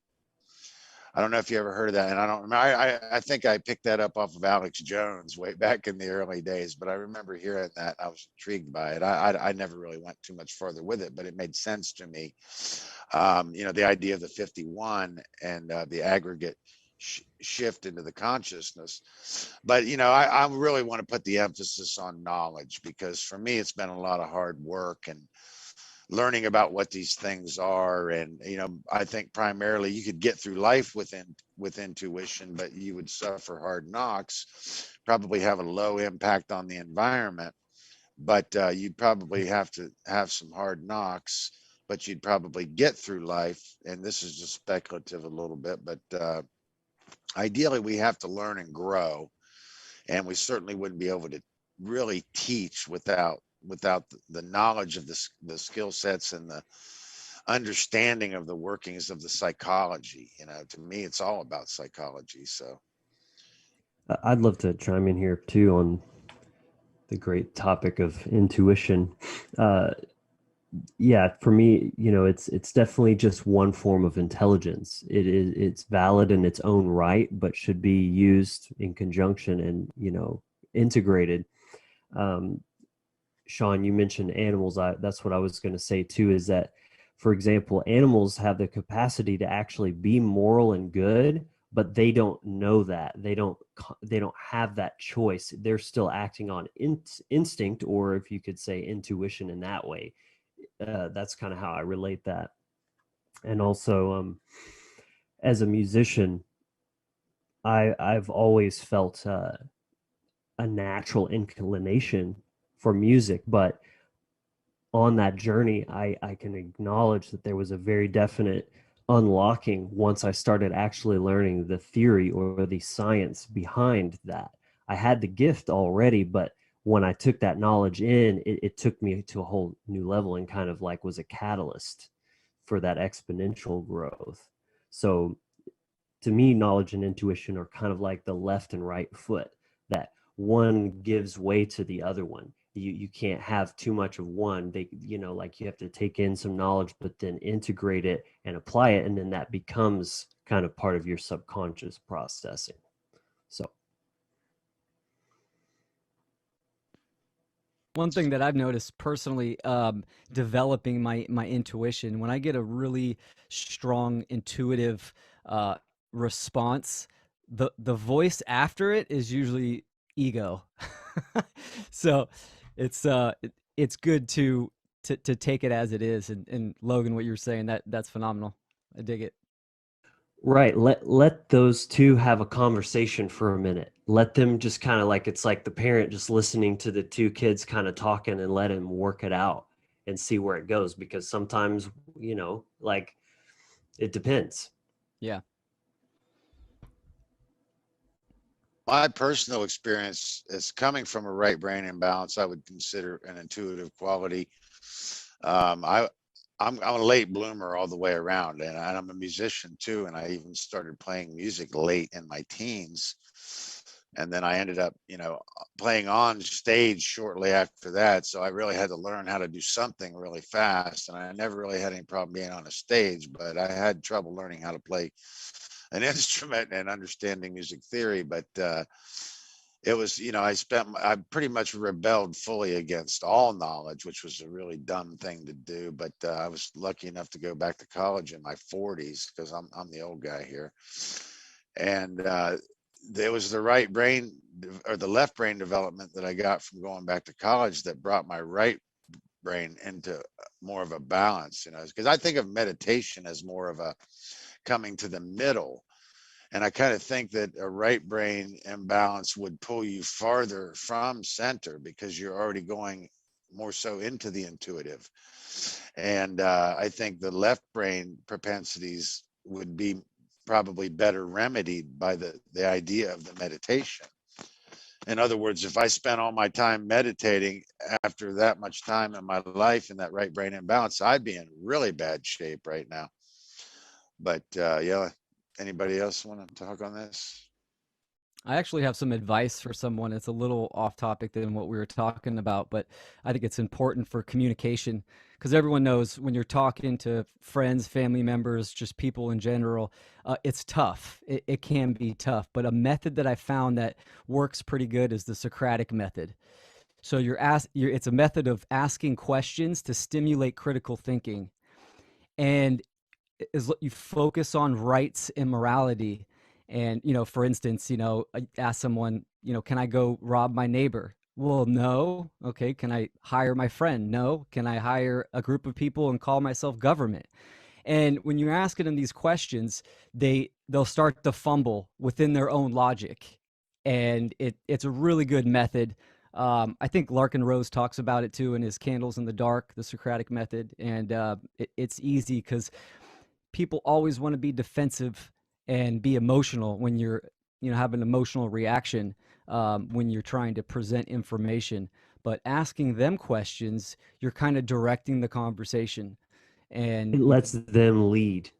I don't know if you ever heard of that, and I don't remember. I think I picked that up off of Alex Jones way back in the early days, but I remember hearing that. I was intrigued by it. I never really went too much further with it, but it made sense to me. The idea of the 51 and the aggregate shift into the consciousness. But, I really want to put the emphasis on knowledge, because for me, it's been a lot of hard work and learning about what these things are. And, I think primarily you could get through life with intuition, but you would suffer hard knocks, probably have a low impact on the environment, but you'd probably have to have some hard knocks, but you'd probably get through life. And this is just speculative a little bit, but ideally we have to learn and grow. And we certainly wouldn't be able to really teach without the knowledge of the skill sets and the understanding of the workings of the psychology. To me, it's all about psychology. So I'd love to chime in here too on the great topic of intuition. Yeah, for me, it's definitely just one form of intelligence. It's valid in its own right, but should be used in conjunction and integrated. Sean, you mentioned animals. That's what I was going to say too, is that, for example, animals have the capacity to actually be moral and good, but they don't know that. They don't have that choice. They're still acting on instinct, or if you could say intuition in that way. That's kind of how I relate that. And also, as a musician, I've always felt a natural inclination for music, but on that journey, I can acknowledge that there was a very definite unlocking once I started actually learning the theory or the science behind that. I had the gift already, but when I took that knowledge in, it took me to a whole new level and kind of like was a catalyst for that exponential growth. So to me, knowledge and intuition are kind of like the left and right foot, that one gives way to the other one. You can't have too much of one. Like you have to take in some knowledge, but then integrate it and apply it. And then that becomes kind of part of your subconscious processing. So. One thing that I've noticed personally, developing my intuition, when I get a really strong intuitive response, the voice after it is usually ego. So it's good to take it as it is. And Logan, what you were saying, that's phenomenal. I dig it. Right. Let those two have a conversation for a minute. Let them just kind of like, it's like the parent just listening to the two kids kind of talking, and let him work it out and see where it goes. Because sometimes, like it depends. Yeah. my personal experience is coming from a right brain imbalance. I would consider an intuitive quality. I'm a late bloomer all the way around, and I'm a musician too. And I even started playing music late in my teens, and then I ended up, playing on stage shortly after that. So I really had to learn how to do something really fast, and I never really had any problem being on a stage, but I had trouble learning how to play an instrument and understanding music theory. But it was, I pretty much rebelled fully against all knowledge, which was a really dumb thing to do. But I was lucky enough to go back to college in my 40s, because I'm the old guy here. And there was the right brain or the left brain development that I got from going back to college that brought my right brain into more of a balance, because I think of meditation as more of a coming to the middle. And I kind of think that a right brain imbalance would pull you farther from center, because you're already going more so into the intuitive. And I think the left brain propensities would be probably better remedied by the idea of the meditation. In other words, if I spent all my time meditating after that much time in my life in that right brain imbalance, I'd be in really bad shape right now. But yeah, anybody else want to talk on this? I actually have some advice for someone. It's a little off topic than what we were talking about, but I think it's important for communication, because everyone knows when you're talking to friends, family members, just people in general, it's tough. It can be tough, but a method that I found that works pretty good is the Socratic method. So it's a method of asking questions to stimulate critical thinking. And you focus on rights and morality. And, for instance, I ask someone, can I go rob my neighbor? Well, no. Okay, can I hire my friend? No. Can I hire a group of people and call myself government? And when you're asking them these questions, they'll start to fumble within their own logic, and it's a really good method. I think Larkin Rose talks about it too in his Candles in the Dark, the Socratic method, and it's easy because people always want to be defensive and be emotional when you're have an emotional reaction when you're trying to present information. But asking them questions, you're kind of directing the conversation, and It lets them lead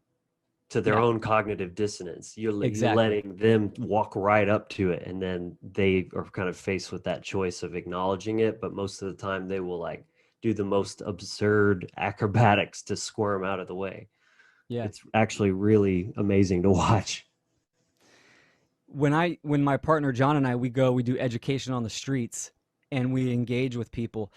to their yeah, own cognitive dissonance. You're exactly. letting them walk right up to it, and then they are kind of faced with that choice of acknowledging it. But most of the time, they will like do the most absurd acrobatics to squirm out of the way. Yeah. It's actually really amazing to watch. When my partner John and I we do education on the streets and we engage with people.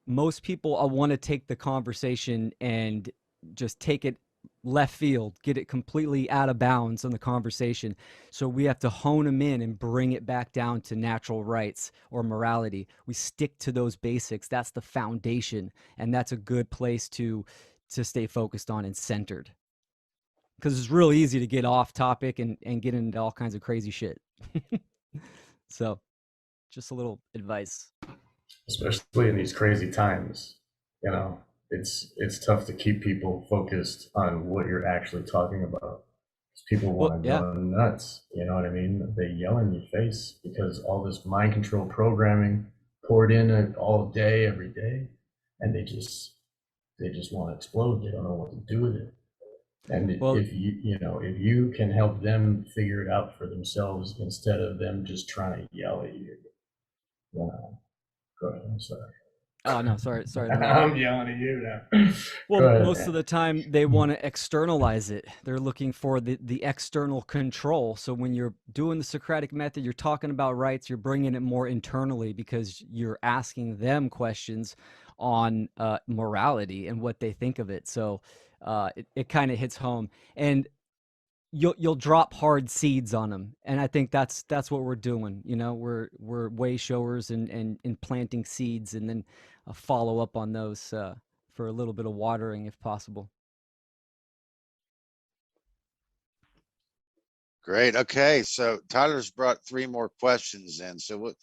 Most people want to take the conversation and just take it left field, get it completely out of bounds on the conversation. So we have to hone them in and bring it back down to natural rights or morality. We stick to those basics. That's the foundation, and that's a good place to stay focused on and centered. Because it's real easy to get off topic and get into all kinds of crazy shit. So, just a little advice. Especially in these crazy times. You know, it's tough to keep people focused on what you're actually talking about. 'Cause people Well, want to yeah. go nuts. You know what I mean? They yell in your face because all this mind control programming poured in all day, every day, and they just want to explode. They don't know what to do with it. And Well, if you can help them figure it out for themselves instead of them just trying to yell at you, you know, go ahead. I'm sorry. oh no, sorry to interrupt. I'm yelling at you now. Well, Go ahead, most of man. the time they want to externalize it. They're looking for the external control. So when you're doing the Socratic method, you're talking about rights, you're bringing it more internally because you're asking them questions on morality and what they think of it. So it kind of hits home, and you'll drop hard seeds on them, and I think that's what we're doing. We're way showers and planting seeds, and then follow up on those for a little bit of watering if possible. Great. Okay. So Tyler's brought three more questions in. So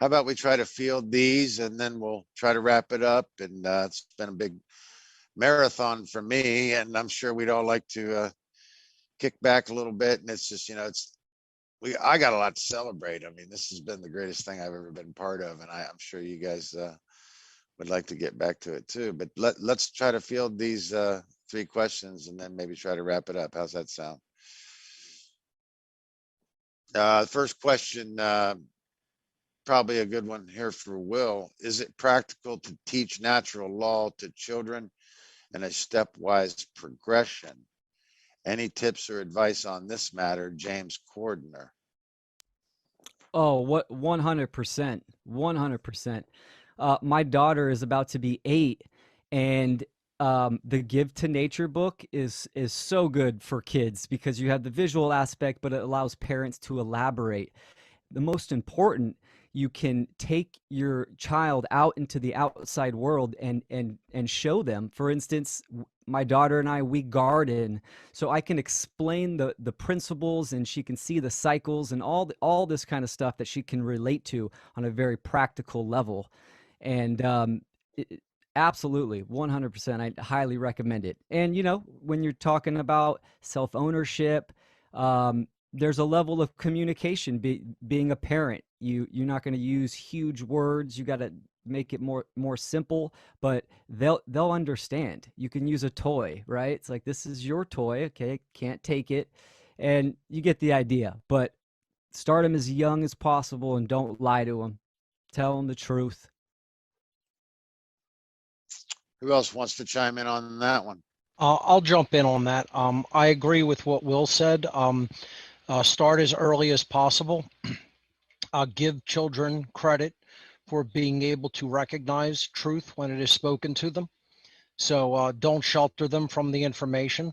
how about we try to field these and then we'll try to wrap it up. And it's been a big marathon for me, and I'm sure we'd all like to kick back a little bit. And it's just, I got a lot to celebrate. I mean, this has been the greatest thing I've ever been part of, and I'm sure you guys would like to get back to it too. But let's try to field these three questions and then maybe try to wrap it up. How's that sound? First question, probably a good one here for Will. Is it practical to teach natural law to children in a stepwise progression? Any tips or advice on this matter, James Cordner? Oh, what 100%. 100%. My daughter is about to be 8, and the Give to Nature book is so good for kids because you have the visual aspect, but it allows parents to elaborate. The most important, you can take your child out into the outside world and show them. For instance, my daughter and I, we garden, so I can explain the principles, and she can see the cycles and all this kind of stuff that she can relate to on a very practical level. And it, absolutely 100%, I highly recommend it. And when you're talking about self-ownership, there's a level of communication. Being a parent, you're not going to use huge words. You got to make it more simple, but they'll understand. You can use a toy, right? It's like, this is your toy, okay, can't take it, and you get the idea. But start them as young as possible, and don't lie to them. Tell them the truth. Who else wants to chime in on that one? I'll jump in on that. I agree with what Will said. Start as early as possible. Give children credit for being able to recognize truth when it is spoken to them. So don't shelter them from the information.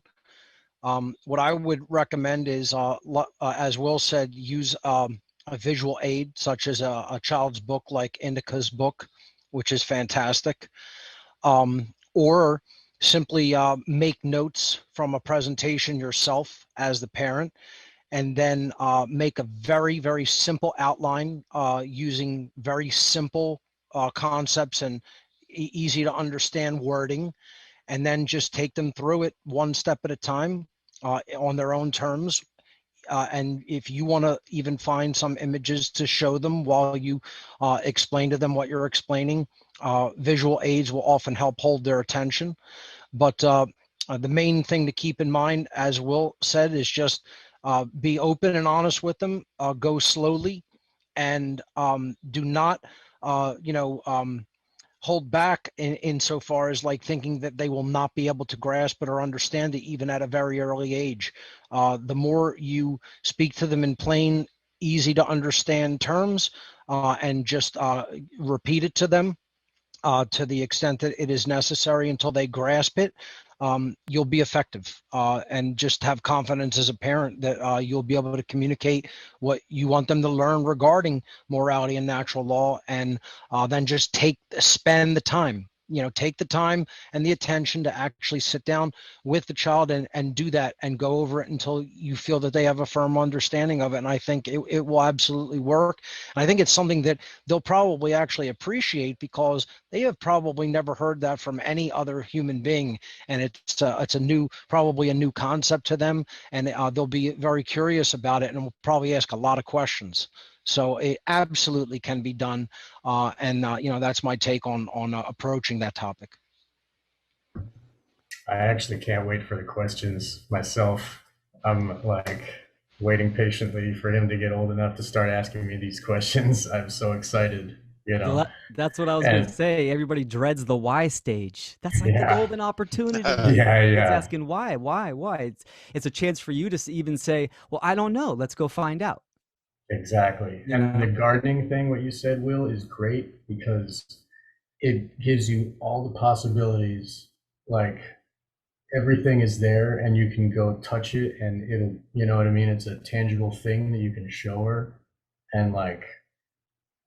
What I would recommend is, as Will said, use a visual aid, such as a child's book like Indica's book, which is fantastic, or simply make notes from a presentation yourself as the parent, and then make a very, very simple outline using very simple concepts and easy to understand wording, and then just take them through it one step at a time on their own terms. And if you want to even find some images to show them while you explain to them what you're explaining, visual aids will often help hold their attention. But the main thing to keep in mind, as Will said, is just be open and honest with them, go slowly, and do not, hold back insofar as like thinking that they will not be able to grasp it or understand it even at a very early age. The more you speak to them in plain, easy to understand terms and just repeat it to them to the extent that it is necessary until they grasp it, you'll be effective, and just have confidence as a parent that you'll be able to communicate what you want them to learn regarding morality and natural law, and then just spend the time, take the time and the attention to actually sit down with the child and do that and go over it until you feel that they have a firm understanding of it. And I think it will absolutely work. And I think it's something that they'll probably actually appreciate, because they have probably never heard that from any other human being, and it's probably a new concept to them, and they'll be very curious about it and will probably ask a lot of questions. So it absolutely can be done, and that's my take on approaching that topic. I actually can't wait for the questions myself. I'm like waiting patiently for him to get old enough to start asking me these questions. I'm so excited, Well, that's what I was going to And say. Everybody dreads the why stage. That's like the yeah, golden opportunity. yeah, It's yeah, asking why. It's a chance for you to even say, well, I don't know. Let's go find out. exactly. You And the know, gardening thing, what you said, Will, is great because it gives you all the possibilities. Like everything is there and you can go touch it and it'll, you know what I mean? It's a tangible thing that you can show her. And like,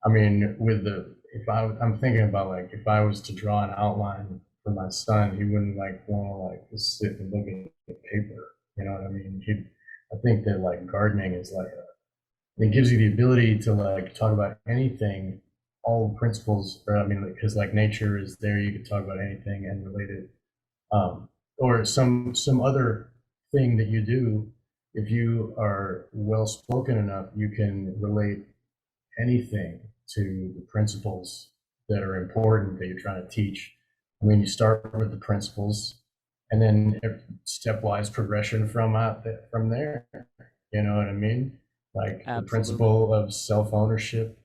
I mean, I'm thinking about like, if I was to draw an outline for my son, he wouldn't like want to like just sit and look at the paper. You know what I mean? I think that like gardening is like, it gives you the ability to like talk about anything, all principles, or I mean, because like nature is there, you can talk about anything and relate it, or some other thing that you do. If you are well spoken enough, you can relate anything to the principles that are important that you're trying to teach. I mean, you start with the principles, and then stepwise progression from there. You know what I mean? Like the absolutely. principle of self ownership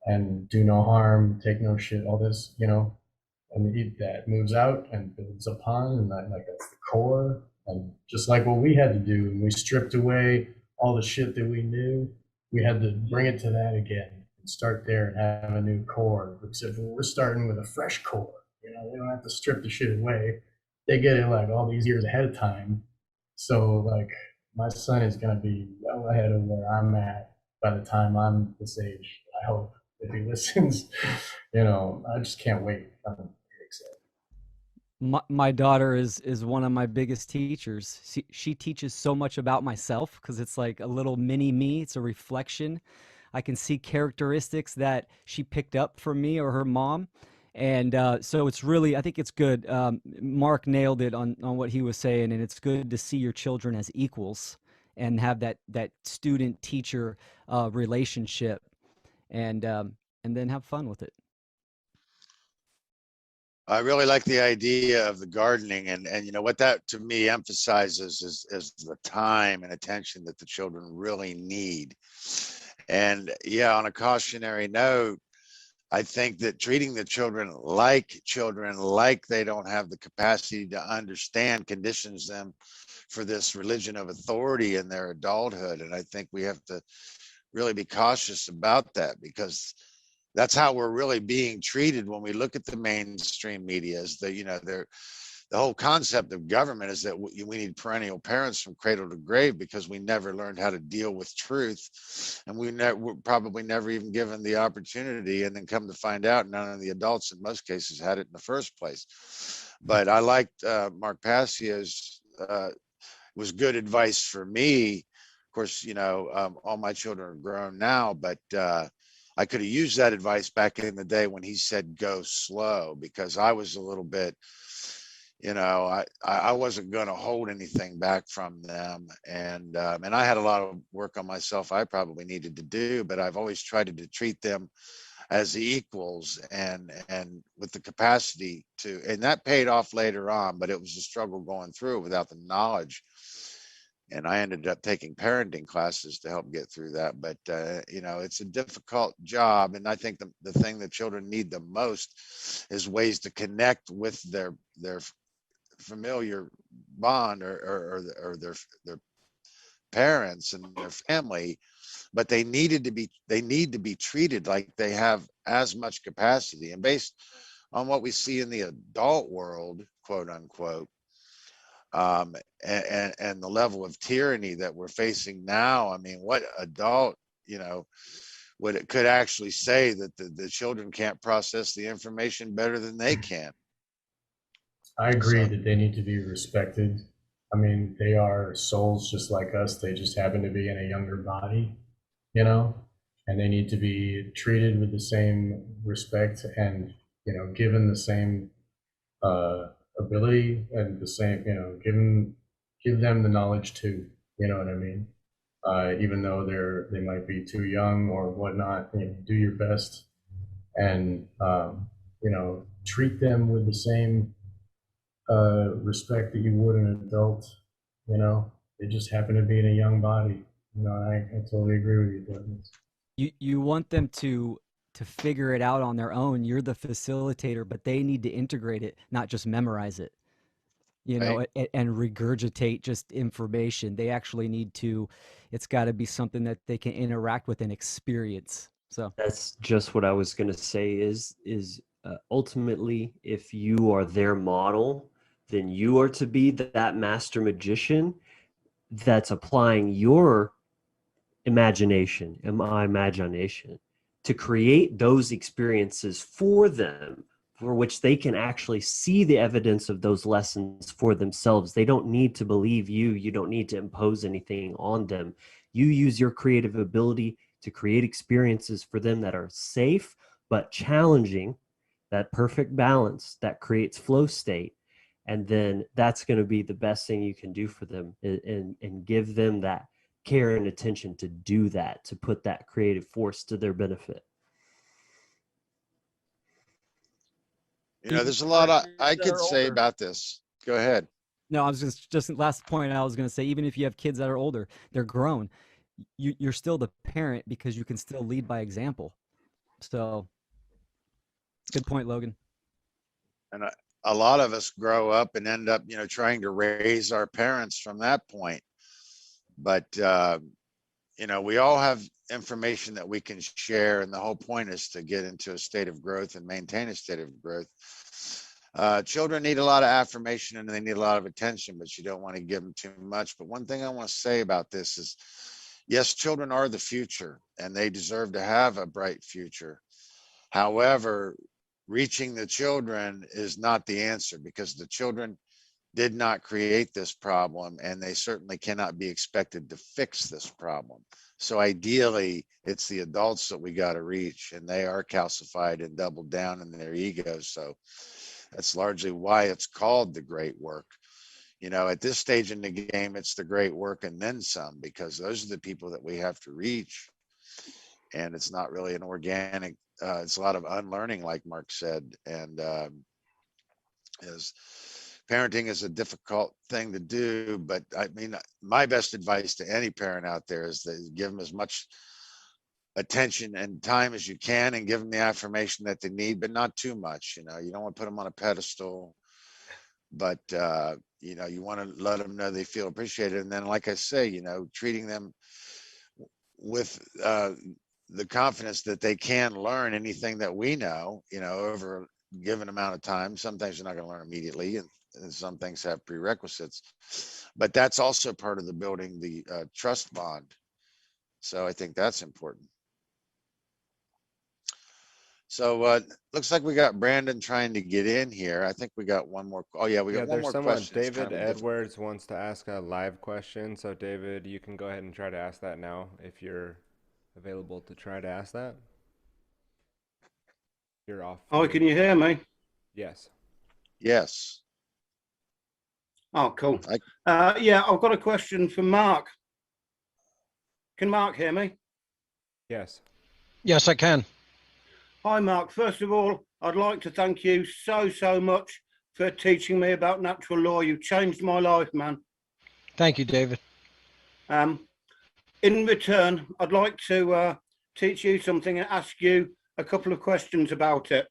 and do no harm, take no shit, all this, and that moves out and builds upon, and that, like that's the core. And just like what we had to do, we stripped away all the shit that we knew. We had to bring it to that again and start there and have a new core. Except we're starting with a fresh core. They don't have to strip the shit away. They get it like all these years ahead of time. So like my son is gonna be well ahead of where I'm at by the time I'm this age. I hope, if he listens. I just can't wait. I'm excited. My daughter is one of my biggest teachers. She teaches so much about myself because it's like a little mini me. It's a reflection. I can see characteristics that she picked up from me or her mom. And so it's really, I think it's good. Mark nailed it on what he was saying, and it's good to see your children as equals and have that student teacher relationship, and then have fun with it. I really like the idea of the gardening, and what that to me emphasizes is the time and attention that the children really need. And yeah, on a cautionary note, I think that treating the children like they don't have the capacity to understand conditions them for this religion of authority in their adulthood. And I think we have to really be cautious about that, because that's how we're really being treated when we look at the mainstream media. Is that they're the whole concept of government is that we need perennial parents from cradle to grave, because we never learned how to deal with truth, and we're probably never even given the opportunity, and then come to find out none of the adults in most cases had it in the first place. But I liked Mark Passio's was good advice for me. Of course, you know, all my children are grown now, but I could have used that advice back in the day when he said go slow, because I was a little bit, you know, I wasn't going to hold anything back from them, and I had a lot of work on myself I probably needed to do, but I've always tried to treat them as equals, and with the capacity to, and that paid off later on, but it was a struggle going through it without the knowledge. And I ended up taking parenting classes to help get through that. But, you know, it's a difficult job. And I think the thing that children need the most is ways to connect with their familiar bond, or their parents and their family. But they need to be treated like they have as much capacity. And based on what we see in the adult world, quote unquote, and the level of tyranny that we're facing now, I mean, what adult, you know, could actually say that the children can't process the information better than they can? I agree So, that they need to be respected. I mean, they are souls just like us. They just happen to be in a younger body, you know, and they need to be treated with the same respect and, you know, given the same uh, ability and the same, you know, give them the knowledge too. You know what I mean? Even though they might be too young or whatnot, you know, do your best and you know, treat them with the same respect that you would an adult. You know, they just happen to be in a young body. You know, I totally agree with you, Douglas. You want them to figure it out on their own. You're the facilitator, but they need to integrate it, not just memorize it. You know, right. and regurgitate just information. They actually need to. It's got to be something that they can interact with and experience. So That's just what I was going to say is ultimately, if you are their model, then you are to be that master magician that's applying your imagination and my imagination to create those experiences for them, for which they can actually see the evidence of those lessons for themselves. They don't need to believe you. You don't need to impose anything on them. You use your creative ability to create experiences for them that are safe but challenging, that perfect balance that creates flow state. And then that's going to be the best thing you can do for them, and give them that care and attention to do that, to put that creative force to their benefit. You know, there's a you lot have kids I that could are say older. about this. Go ahead. No, I was just last point I was going to say. Even if you have kids that are older, they're grown. You're still the parent because you can still lead by example. So, good point, Logan. And a lot of us grow up and end up, you know, trying to raise our parents from that point. But, you know, we all have information that we can share. And the whole point is to get into a state of growth and maintain a state of growth. Children need a lot of affirmation and they need a lot of attention, but you don't want to give them too much. But one thing I want to say about this is, yes, children are the future and they deserve to have a bright future. However, reaching the children is not the answer, because the children did not create this problem and they certainly cannot be expected to fix this problem. So ideally, it's the adults that we got to reach, and they are calcified and doubled down in their egos. So that's largely why it's called the great work. You know, at this stage in the game, it's the great work and then some, because those are the people that we have to reach. And it's not really an organic, it's a lot of unlearning, like Mark said. And is parenting is a difficult thing to do. But I mean, my best advice to any parent out there is that give them as much attention and time as you can, and give them the affirmation that they need, but not too much. You know, you don't want to put them on a pedestal, but you know, you want to let them know they feel appreciated. And then, like I say, you know, treating them with the confidence that they can learn anything that we know, you know, over a given amount of time. Sometimes you're not going to learn immediately, and some things have prerequisites, but that's also part of the building the trust bond. So I think that's important. So looks like we got Brandon trying to get in here. I think we got one more. Oh yeah, we got one there's more someone, question. It's David kind of a different- Edwards wants to ask a live question. So David, you can go ahead and try to ask that now if you're available to try to ask that. You're off. Hi, can you hear me? Yes. Yes. Oh, cool. Yeah, I've got a question for Mark. Can Mark hear me? Yes. Yes, I can. Hi, Mark. First of all, I'd like to thank you so much for teaching me about natural law. You've changed my life, man. Thank you, David. In return, I'd like to teach you something and ask you a couple of questions about it.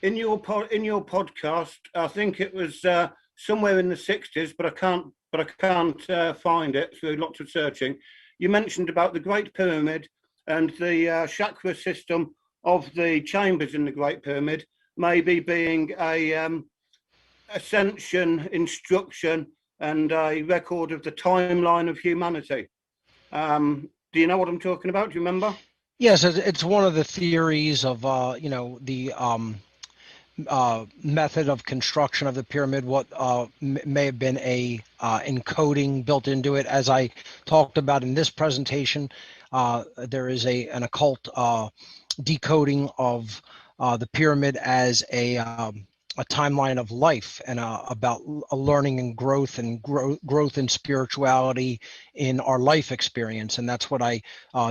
In your podcast, I think it was somewhere in the 60s, but I can't find it through lots of searching. You mentioned about the Great Pyramid and the chakra system of the chambers in the Great Pyramid maybe being a ascension, instruction, and a record of the timeline of humanity. Do you know what I'm talking about? Do you remember? Yes, it's one of the theories of the method of construction of the pyramid. What may have been a encoding built into it, as I talked about in this presentation. There is an occult decoding of the pyramid as a timeline of life and about a learning and growth in spirituality in our life experience. And that's what I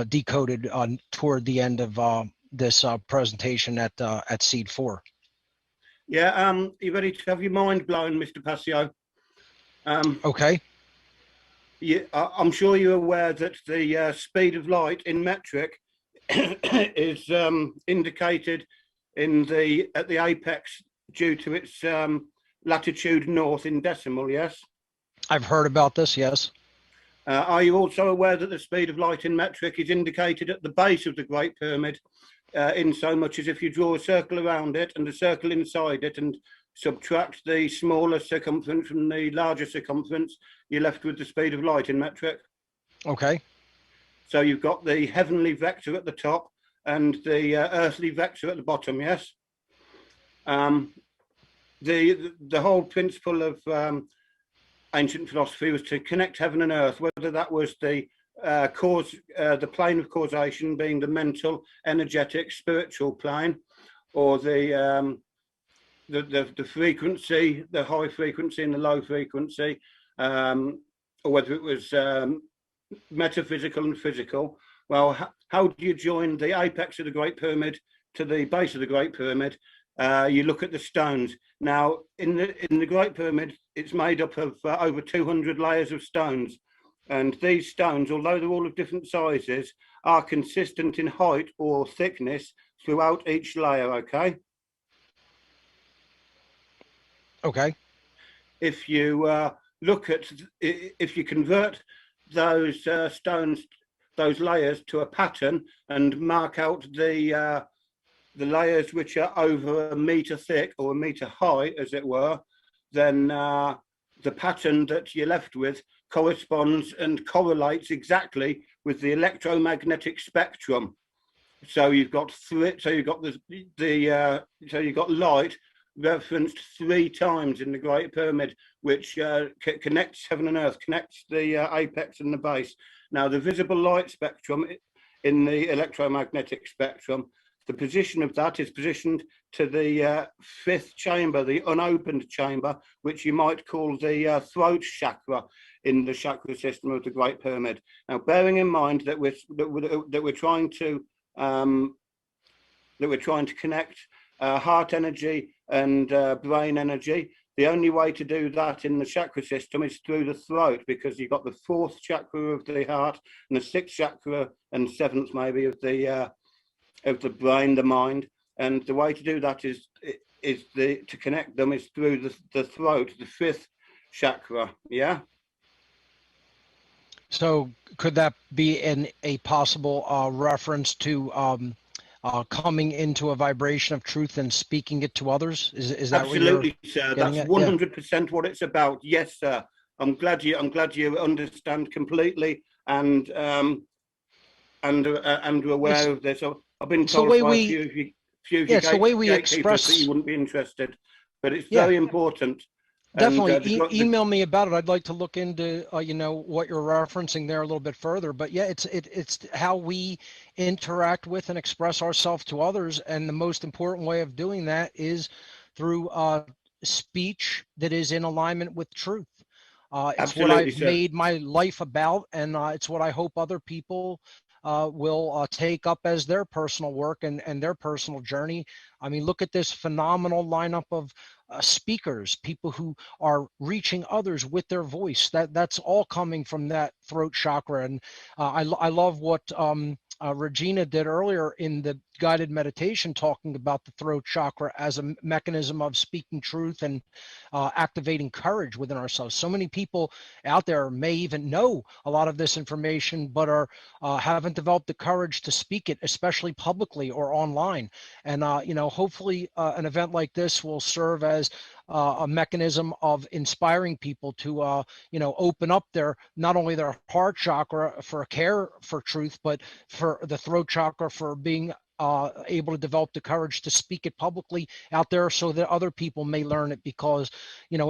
decoded toward the end of this presentation at S.E.E.D 4. Yeah, you ready to have your mind blown, Mr. Passio? Okay. Yeah, I'm sure you're aware that the speed of light in metric is indicated at the apex due to its latitude north in decimal, yes? I've heard about this, yes. Are you also aware that the speed of light in metric is indicated at the base of the Great Pyramid, in so much as if you draw a circle around it and a circle inside it and subtract the smaller circumference from the larger circumference, you're left with the speed of light in metric? Okay. So you've got the heavenly vector at the top and the earthly vector at the bottom, yes? The whole principle of ancient philosophy was to connect heaven and earth, whether that was the the plane of causation being the mental, energetic, spiritual plane, or the frequency, the high frequency and the low frequency, or whether it was metaphysical and physical. Well, how do you join the apex of the Great Pyramid to the base of the Great Pyramid? You look at the stones. Now, in the Great Pyramid, it's made up of over 200 layers of stones. And these stones, although they're all of different sizes, are consistent in height or thickness throughout each layer, okay? Okay. If you if you convert those stones, those layers to a pattern and mark out the layers which are over a meter thick or a meter high, as it were, then the pattern that you're left with corresponds and correlates exactly with the electromagnetic spectrum. So you've got so you've got light referenced 3 times in the Great Pyramid, which connects heaven and earth, connects the apex and the base. Now, the visible light spectrum in the electromagnetic spectrum, the position of that is positioned to the 5th chamber, the unopened chamber, which you might call the throat chakra in the chakra system of the Great Pyramid. Now, bearing in mind that we're trying to connect heart energy and brain energy, the only way to do that in the chakra system is through the throat, because you've got the 4th chakra of the heart and the 6th chakra and 7th maybe of the brain, the mind, and the way to do that is to connect them is through the throat, the 5th chakra. Yeah. So could that be a possible reference to coming into a vibration of truth and speaking it to others. Is that what you're Absolutely, sir. getting That's at? Yeah. 100% what it's about. Yes, sir. I'm glad you understand completely and aware of this. I've been It's the told way by a we, few of you yeah, it's the way we gatekeepers that express. you wouldn't be interested, but it's Yeah. very important. Definitely And email me about it. I'd like to look into what you're referencing there a little bit further. But yeah, it's how we interact with and express ourselves to others, and the most important way of doing that is through speech that is in alignment with truth. It's what absolutely, I've sir. made my life about, and it's what I hope other people will take up as their personal work and their personal journey. I mean, look at this phenomenal lineup of speakers, people who are reaching others with their voice. That's all coming from that throat chakra. And I love what Regina did earlier in the guided meditation, talking about the throat chakra as a mechanism of speaking truth and activating courage within ourselves. So many people out there may even know a lot of this information, but are haven't developed the courage to speak it, especially publicly or online. And hopefully an event like this will serve as a mechanism of inspiring people to open up their, not only their heart chakra for care for truth, but for the throat chakra for being able to develop the courage to speak it publicly out there, so that other people may learn it, because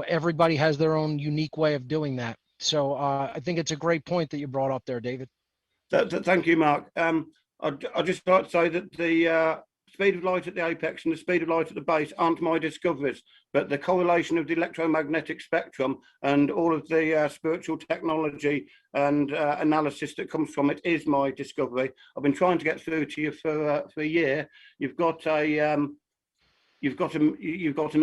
everybody has their own unique way of doing that. So I think it's a great point that you brought up there, David. Thank you, Mark. I'd just like to say that the speed of light at the apex and the speed of light at the base aren't my discoveries, but the correlation of the electromagnetic spectrum and all of the spiritual technology and analysis that comes from it is my discovery. I've been trying to get through to you for a year. You've got an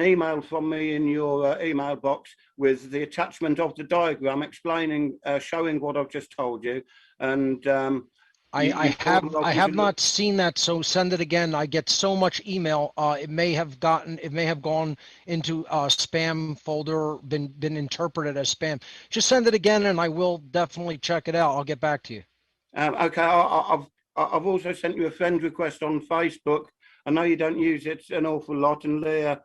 email from me in your email box with the attachment of the diagram explaining, showing what I've just told you, and I have not seen that, so send it again. I get so much email. It may have gone into a spam folder, been interpreted as spam. Just send it again, and I will definitely check it out. I'll get back to you. Okay, I've also sent you a friend request on Facebook. I know you don't use it an awful lot, and Leah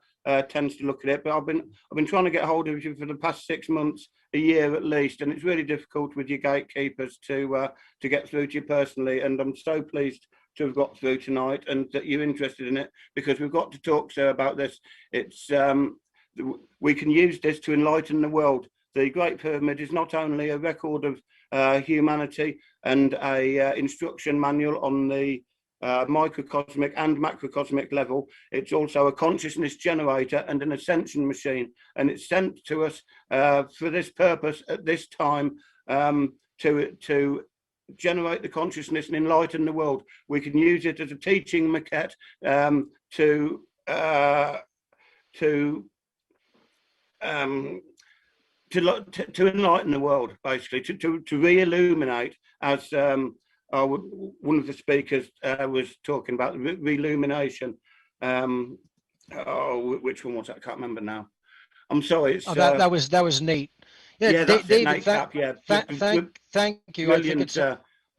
tends to look at it, but I've been trying to get hold of you for the past 6 months, a year at least, and it's really difficult with your gatekeepers to get through to you personally. And I'm so pleased to have got through tonight, and that you're interested in it, because we've got to talk, sir, about this. It's we can use this to enlighten the world. The Great Pyramid is not only a record of humanity and a instruction manual on the microcosmic and macrocosmic level, it's also a consciousness generator and an ascension machine, and it's sent to us for this purpose at this time, to generate the consciousness and enlighten the world. We can use it as a teaching maquette to enlighten the world, basically, to re-illuminate, as one of the speakers was talking about, re-illumination. Which one was that? I can't remember now. I'm sorry. It's, that was Nate. Yeah, that's David, Nate Cap. Yeah, thank you. Brilliant, I think it's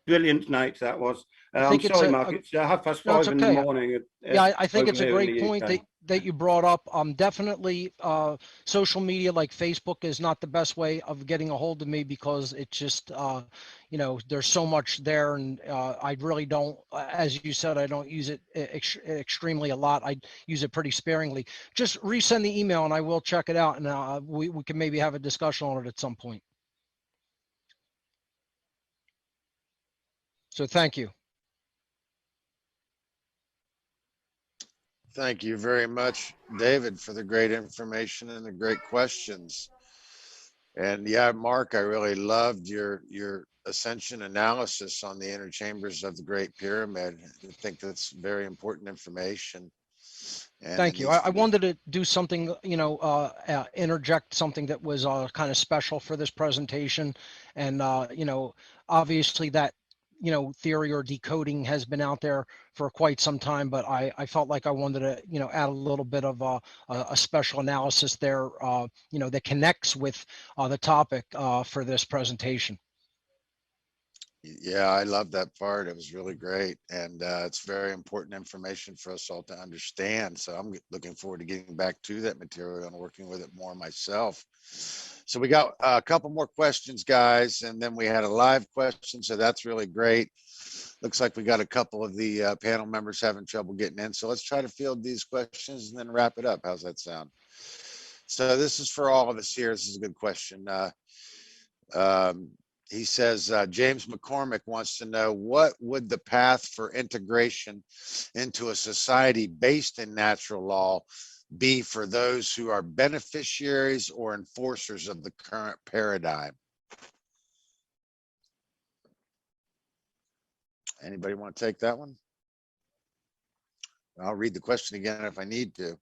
brilliant, Nate. That was. I I'm think sorry, Mark. It's 5:30 in the morning. Yeah, I think it's a over here in great the point UK. that you brought up. Definitely, social media like Facebook is not the best way of getting a hold of me, because it just, there's so much there, and I really don't, as you said, I don't use it extremely a lot. I use it pretty sparingly. Just resend the email, and I will check it out, and we can maybe have a discussion on it at some point. So thank you. Thank you very much, David, for the great information and the great questions. And yeah, Mark, I really loved your ascension analysis on the inner chambers of the Great Pyramid. I think that's very important information. And thank you. I wanted to do something, interject something that was kind of special for this presentation. And, obviously that, theory or decoding has been out there for quite some time, but I felt like I wanted to, add a little bit of a special analysis there, that connects with the topic for this presentation. Yeah, I love that part. It was really great. And it's very important information for us all to understand. So I'm looking forward to getting back to that material and working with it more myself. So we got a couple more questions, guys, and then we had a live question. So that's really great. Looks like we got a couple of the panel members having trouble getting in. So let's try to field these questions and then wrap it up. How's that sound? So this is for all of us here. This is a good question. Um, he says, James McCormick wants to know, what would the path for integration into a society based in natural law be for those who are beneficiaries or enforcers of the current paradigm? Anybody want to take that one? I'll read the question again if I need to.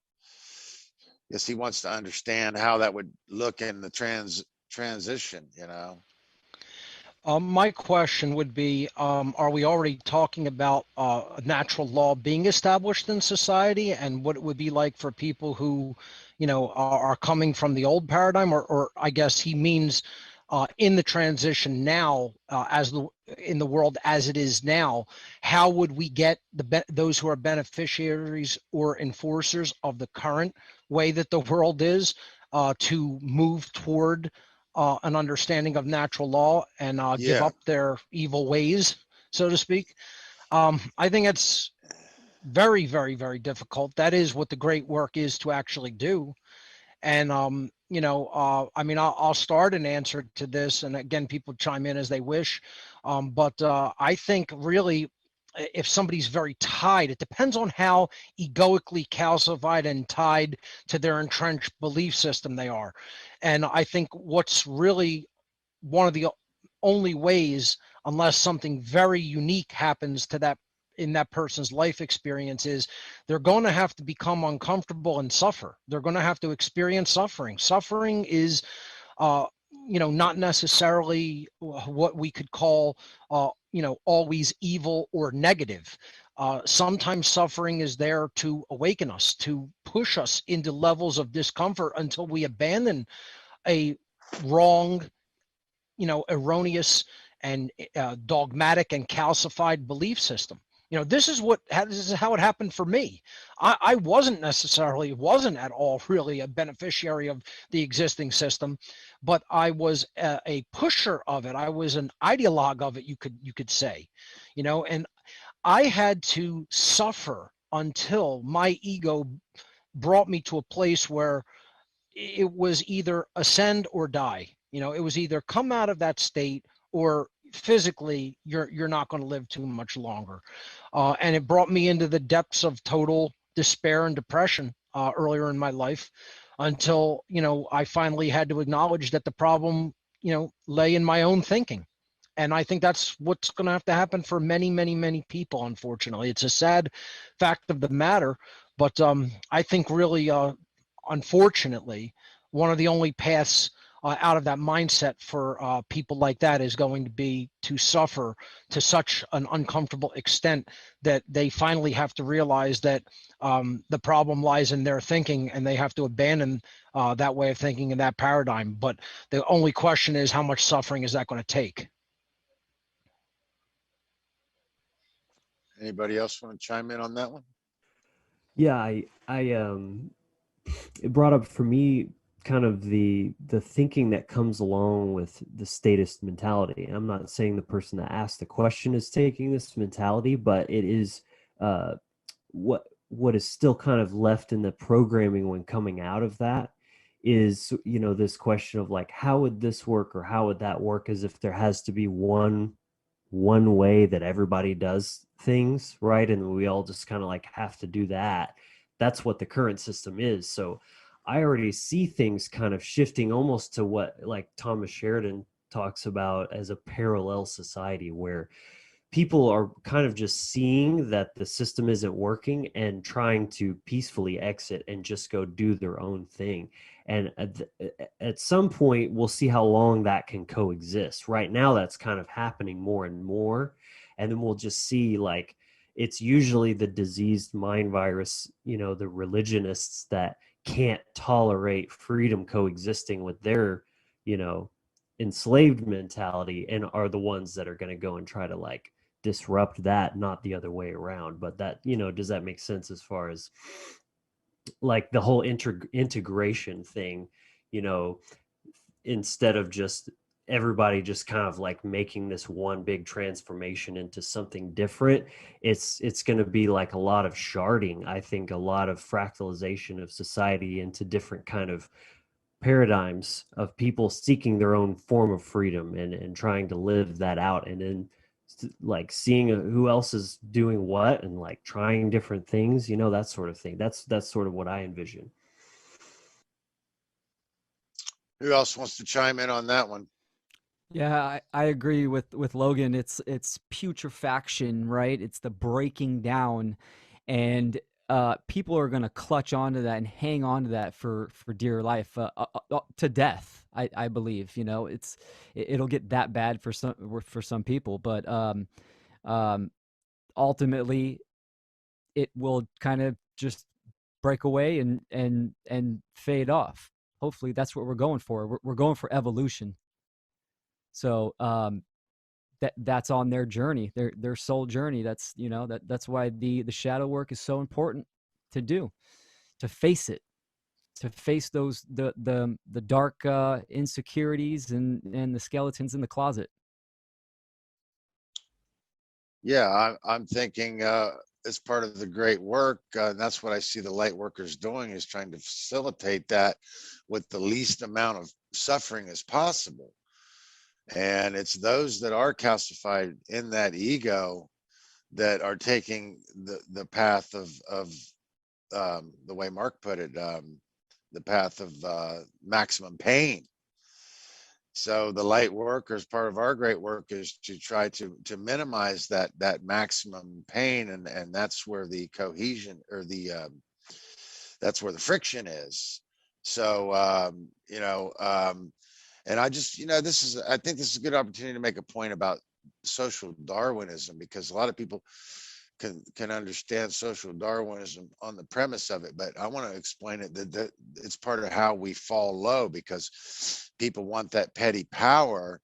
Yes, he wants to understand how that would look in the transition, you know. My question would be, are we already talking about natural law being established in society and what it would be like for people who, are coming from the old paradigm, or I guess he means in the transition now, in the world as it is now, how would we get those who are beneficiaries or enforcers of the current way that the world is to move toward an understanding of natural law and give Yeah. up their evil ways, so to speak. I think it's very, very, very difficult. That is what the great work is to actually do. And, I mean, I'll start an answer to this. And again, people chime in as they wish. But I think really, if somebody's very tied, it depends on how egoically calcified and tied to their entrenched belief system they are. And I think what's really one of the only ways, unless something very unique happens to that in that person's life experience, is they're going to have to become uncomfortable and suffer. They're going to have to experience suffering. Suffering is not necessarily what we could call always evil or negative. Sometimes suffering is there to awaken us, to push us into levels of discomfort until we abandon a wrong, erroneous and dogmatic and calcified belief system. This is how it happened for me. I wasn't at all really a beneficiary of the existing system, but I was a pusher of it. I was an ideologue of it, you could say, and I had to suffer until my ego brought me to a place where it was either ascend or die. It was either come out of that state or physically you're not going to live too much longer. And it brought me into the depths of total despair and depression earlier in my life until, I finally had to acknowledge that the problem, lay in my own thinking. And I think that's what's going to have to happen for many, many, many people, unfortunately. It's a sad fact of the matter, but I think really, unfortunately, one of the only paths out of that mindset for people like that is going to be to suffer to such an uncomfortable extent that they finally have to realize that the problem lies in their thinking and they have to abandon that way of thinking and that paradigm. But the only question is, how much suffering is that going to take? Anybody else want to chime in on that one? Yeah, it brought up for me kind of the thinking that comes along with the statist mentality. I'm not saying the person that asked the question is taking this mentality, but it is what is still kind of left in the programming when coming out of that is, this question of like, how would this work or how would that work, as if there has to be one way that everybody does things, right? And we all just kind of like have to do that. That's what the current system is. So I already see things kind of shifting almost to what like Thomas Sheridan talks about as a parallel society, where people are kind of just seeing that the system isn't working and trying to peacefully exit and just go do their own thing. And at some point, we'll see how long that can coexist. Right now, that's kind of happening more and more. And then we'll just see, like, it's usually the diseased mind virus, the religionists that can't tolerate freedom coexisting with their, enslaved mentality and are the ones that are going to go and try to like disrupt that, not the other way around. But that, does that make sense as far as like the whole integration thing, you know, instead of just everybody just kind of like making this one big transformation into something different, it's going to be like a lot of sharding. I think a lot of fractalization of society into different kind of paradigms of people seeking their own form of freedom and trying to live that out, and then like seeing who else is doing what and like trying different things, that sort of thing. That's sort of what I envision. Who else wants to chime in on that one? Yeah, I agree with Logan. It's putrefaction, right? It's the breaking down, and people are gonna clutch onto that and hang on to that for dear life, to death. I believe, it'll get that bad for some people, but um, ultimately it will kind of just break away and fade off. Hopefully, that's what we're going for. We're going for evolution. So that's on their journey, their soul journey. That's that's why the shadow work is so important to do, to face it, to face those the dark insecurities and the skeletons in the closet. Yeah, I'm thinking as part of the great work, that's what I see the light workers doing, is trying to facilitate that with the least amount of suffering as possible. And it's those that are calcified in that ego that are taking the path of the way Mark put it, the path of maximum pain. So the light workers, part of our great work is to try to minimize that maximum pain, and that's where the cohesion, or the that's where the friction is. So and I just, I think this is a good opportunity to make a point about social Darwinism, because a lot of people can understand social Darwinism on the premise of it, but I want to explain it that it's part of how we fall low, because people want that petty power,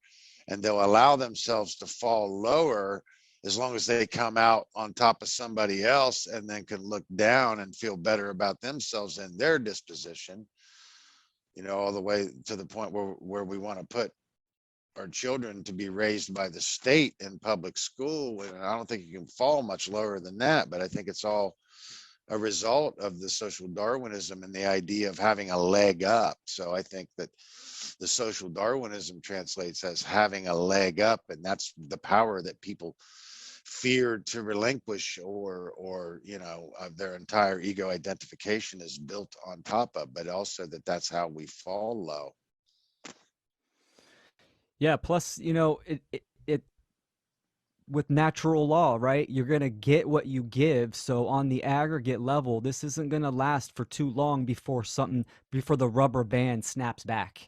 and they'll allow themselves to fall lower as long as they come out on top of somebody else, and then can look down and feel better about themselves and their disposition, all the way to the point where we want to put our children to be raised by the state in public school. And I don't think you can fall much lower than that, but I think it's all a result of the social Darwinism and the idea of having a leg up. So I think that the social Darwinism translates as having a leg up, and that's the power that people feared to relinquish, or their entire ego identification is built on top of, but also that's how we fall low. Yeah, plus it with natural law, right? You're going to get what you give. So on the aggregate level, this isn't going to last for too long before the rubber band snaps back.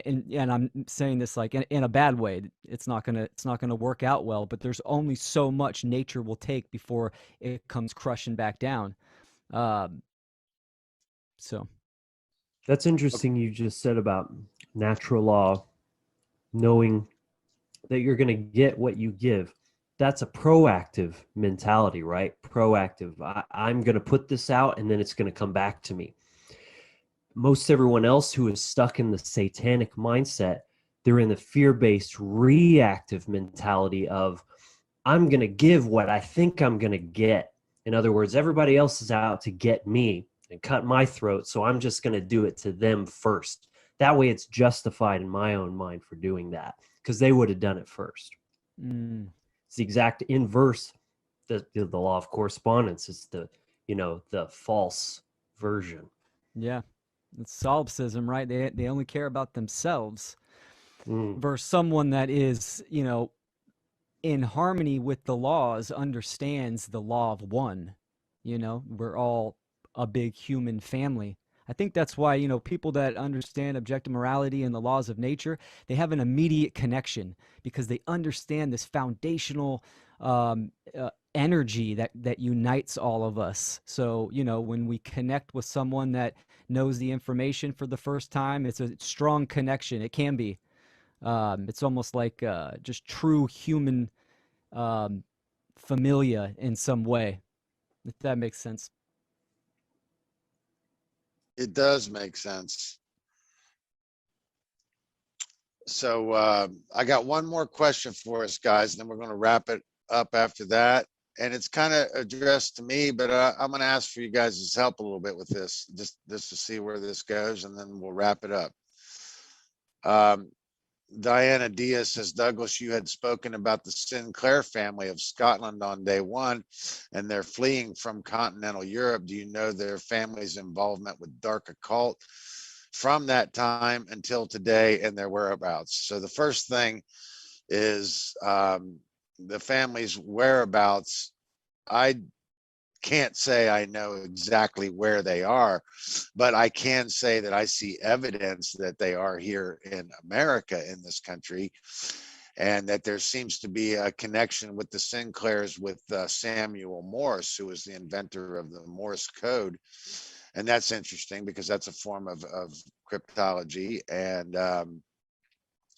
And I'm saying this like in a bad way. It's not gonna work out well, but there's only so much nature will take before it comes crushing back down. So That's interesting. You just said about natural law, knowing that you're going to get what you give. That's a proactive mentality, right? Proactive. I'm going to put this out and then it's going to come back to me. Most everyone else who is stuck in the satanic mindset, they're in the fear-based reactive mentality of, I'm going to give what I think I'm going to get. In other words, everybody else is out to get me and cut my throat, so I'm just going to do it to them first. That way it's justified in my own mind for doing that, because they would have done it first. It's the exact inverse. The law of correspondence is the false version. Yeah. It's solipsism, right? They only care about themselves versus someone that is, in harmony with the laws, understands the law of one. We're all a big human family. I think that's why, people that understand objective morality and the laws of nature, they have an immediate connection, because they understand this foundational energy that unites all of us. So, when we connect with someone that knows the information for the first time, it's a strong connection. It can be. It's almost like just true human um, familia in some way, if that makes sense. It does make sense. So I got one more question for us, guys, and then we're going to wrap it up after that. And it's kind of addressed to me, but I'm going to ask for you guys' help a little bit with this, just to see where this goes, and then we'll wrap it up. Diana Diaz says, Douglas, you had spoken about the Sinclair family of Scotland on day one, and they're fleeing from continental Europe. Do you know their family's involvement with dark occult from that time until today and their whereabouts? So the first thing is the family's whereabouts. I can't say I know exactly where they are, but I can say that I see evidence that they are here in America, in this country, and that there seems to be a connection with the Sinclairs with Samuel Morse, who was the inventor of the Morse code. And that's interesting because that's a form of cryptology, and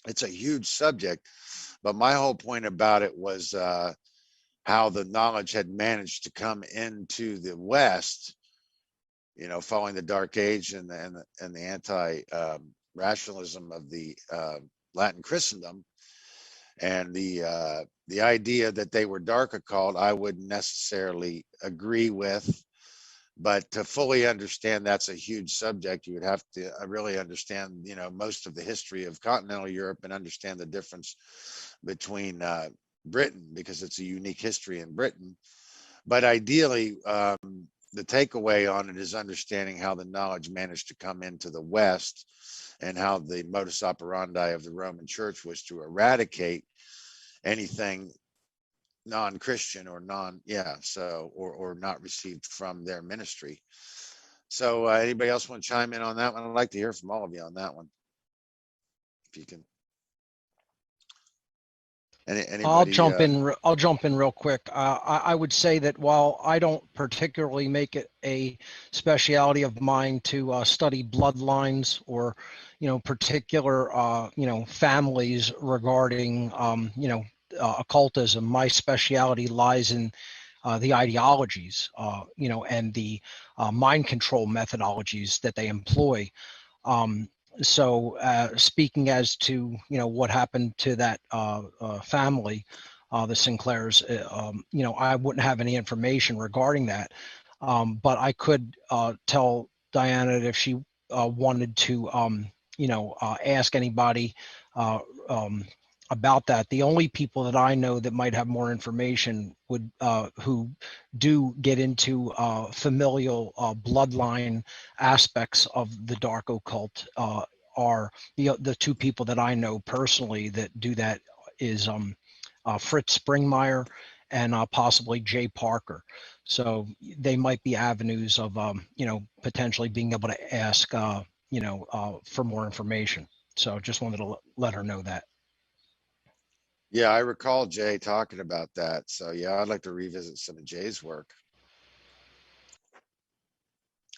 it's a huge subject. But my whole point about it was how the knowledge had managed to come into the West, following the Dark Age and the anti rationalism of the Latin Christendom, and the idea that they were dark occult, I wouldn't necessarily agree with. But to fully understand that's a huge subject, you would have to really understand, most of the history of continental Europe and understand the difference between Britain, because it's a unique history in Britain. But ideally, the takeaway on it is understanding how the knowledge managed to come into the West and how the modus operandi of the Roman Church was to eradicate anything non-Christian or or not received from their ministry. So anybody else want to chime in on that one? I'd like to hear from all of you on that one, if you can. Anybody, I'll jump in. I'll jump in real quick. I would say that while I don't particularly make it a speciality of mine to study bloodlines or, particular, families regarding, occultism, my speciality lies in the ideologies, and the mind control methodologies that they employ. So speaking as to what happened to that family, the Sinclairs, I wouldn't have any information regarding that, but I could tell Diana that if she wanted to ask anybody about that, the only people that I know that might have more information would who do get into familial bloodline aspects of the dark occult are the two people that I know personally that do that is Fritz Springmeyer and possibly Jay Parker. So they might be avenues of potentially being able to ask for more information. So just wanted to let her know that. Yeah, I recall Jay talking about that. So yeah, I'd like to revisit some of Jay's work.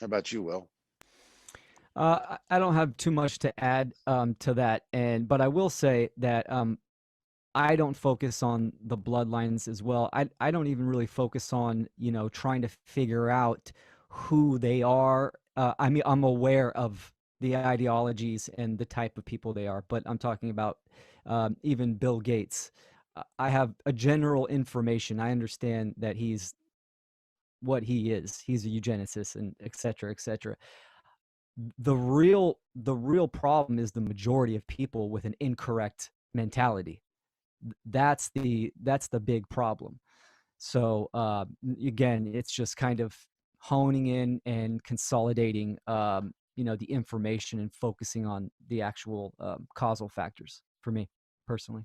How about you, Will? I don't have too much to add to that, but I will say that I don't focus on the bloodlines as well. I don't even really focus on trying to figure out who they are. I mean, I'm aware of the ideologies and the type of people they are, but I'm talking about even Bill Gates. I have a general information. I understand that he's what he is. He's a eugenicist and et cetera, et cetera. The real problem is the majority of people with an incorrect mentality. That's the big problem. So again, it's just kind of honing in and consolidating the information and focusing on the actual causal factors for me personally.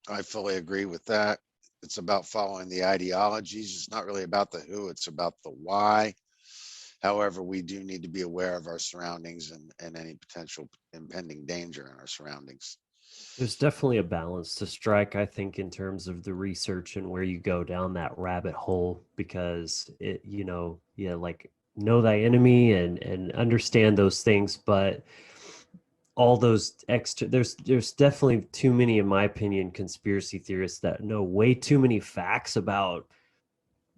I fully agree with that. It's about following the ideologies. It's not really about the who, it's about the why. However, we do need to be aware of our surroundings and any potential impending danger in our surroundings. There's definitely a balance to strike, I think, in terms of the research and where you go down that rabbit hole, because it, like know thy enemy and understand those things. But all those extra, there's definitely too many, in my opinion, conspiracy theorists that know way too many facts about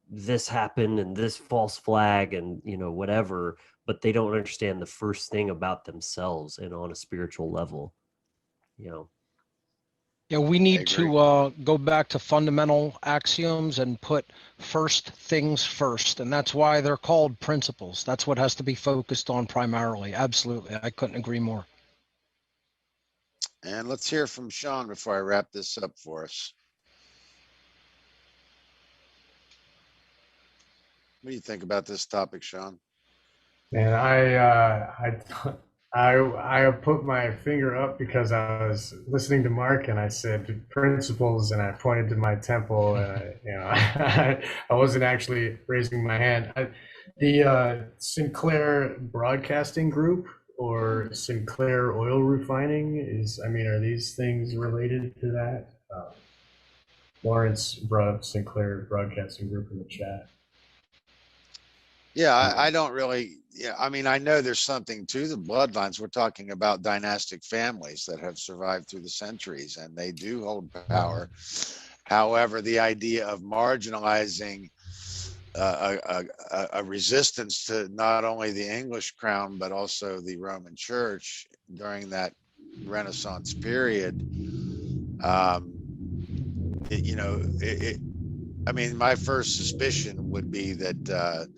this happened and this false flag and whatever, but they don't understand the first thing about themselves and on a spiritual level. Yeah, we I need agree. to go back to fundamental axioms and put first things first. And that's why they're called principles. That's what has to be focused on primarily. Absolutely. I couldn't agree more. And let's hear from Sean before I wrap this up for us. What do you think about this topic, Sean? And I put my finger up because I was listening to Mark and I said principles and I pointed to my temple and I wasn't actually raising my hand. The Sinclair Broadcasting Group or Sinclair Oil Refining are these things related to that? Lawrence brought up Sinclair Broadcasting Group in the chat. Yeah, I don't really. Yeah, I mean, I know there's something to the bloodlines. We're talking about dynastic families that have survived through the centuries, and they do hold power. However, the idea of marginalizing a resistance to not only the English crown but also the Roman Church during that Renaissance period, I mean, my first suspicion would be that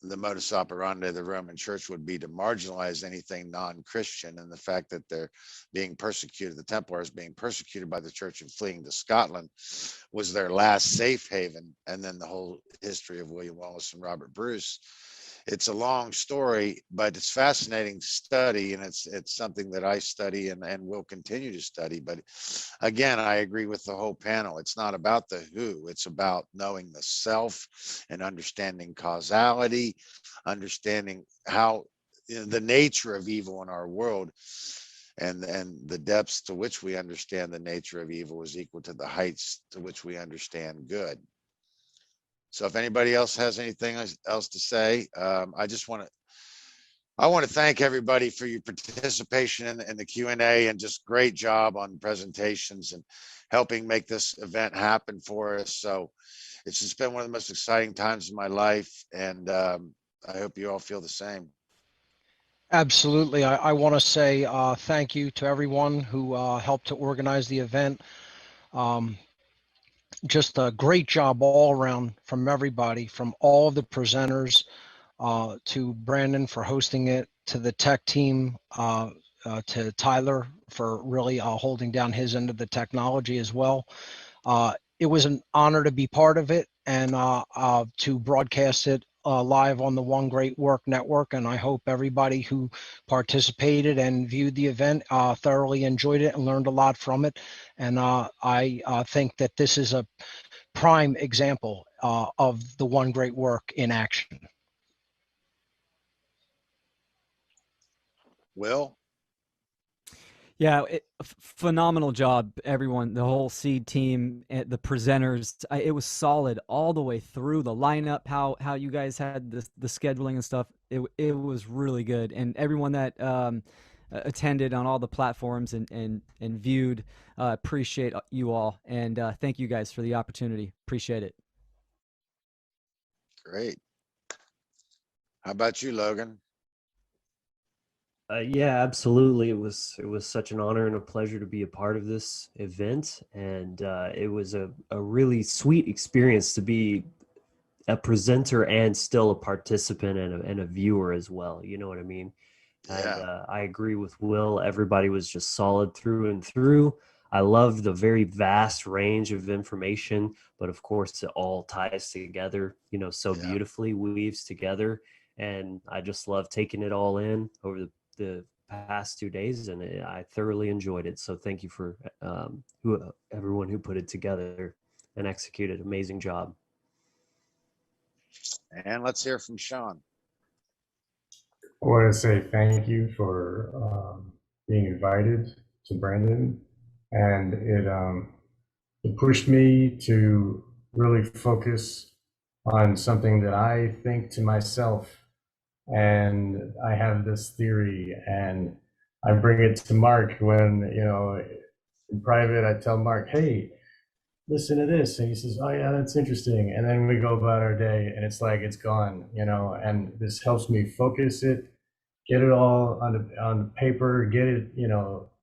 the modus operandi of the Roman Church would be to marginalize anything non-Christian, and the fact that they're being persecuted, the Templars being persecuted by the church and fleeing to Scotland, was their last safe haven. And then the whole history of William Wallace and Robert Bruce. It's a long story, but it's fascinating to study, and it's something that I study and will continue to study. But again, I agree with the whole panel. It's not about the who, it's about knowing the self and understanding causality, understanding how the nature of evil in our world, and the depths to which we understand the nature of evil is equal to the heights to which we understand good. So if anybody else has anything else to say, I want to thank everybody for your participation in the Q&A, and just great job on presentations and helping make this event happen for us. So it's just been one of the most exciting times of my life, and I hope you all feel the same. Absolutely. I want to say thank you to everyone who helped to organize the event. Just a great job all around from everybody, from all of the presenters, to Brandon for hosting it, to the tech team, to Tyler for really holding down his end of the technology as well. It was an honor to be part of it and to broadcast it live on the One Great Work Network. And I hope everybody who participated and viewed the event thoroughly enjoyed it and learned a lot from it. And I think that this is a prime example of the One Great Work in action. Will? Yeah, phenomenal job, everyone, the whole S.E.E.D team, the presenters. It was solid all the way through the lineup. How you guys had the scheduling and stuff. It was really good, and everyone that attended on all the platforms and viewed, appreciate you all, and thank you guys for the opportunity. Appreciate it. Great. How about you, Logan? Yeah, absolutely. It was such an honor and a pleasure to be a part of this event, and it was a really sweet experience to be a presenter and still a participant and a viewer as well. You know what I mean? And Yeah. I agree with Will. Everybody was just solid through and through. I love the very vast range of information, but of course it all ties together, so Yeah. beautifully, weaves together. And I just love taking it all in over the past 2 days, and I thoroughly enjoyed it. So thank you for everyone who put it together and executed. Amazing job. And let's hear from Sean. I want to say thank you for being invited to Brandon, and it pushed me to really focus on something that I think to myself, and I have this theory, and I bring it to Mark when, in private, I tell Mark, hey, listen to this. And he says, oh, yeah, that's interesting. And then we go about our day and it's like it's gone, and this helps me focus it, get it all on paper, get it,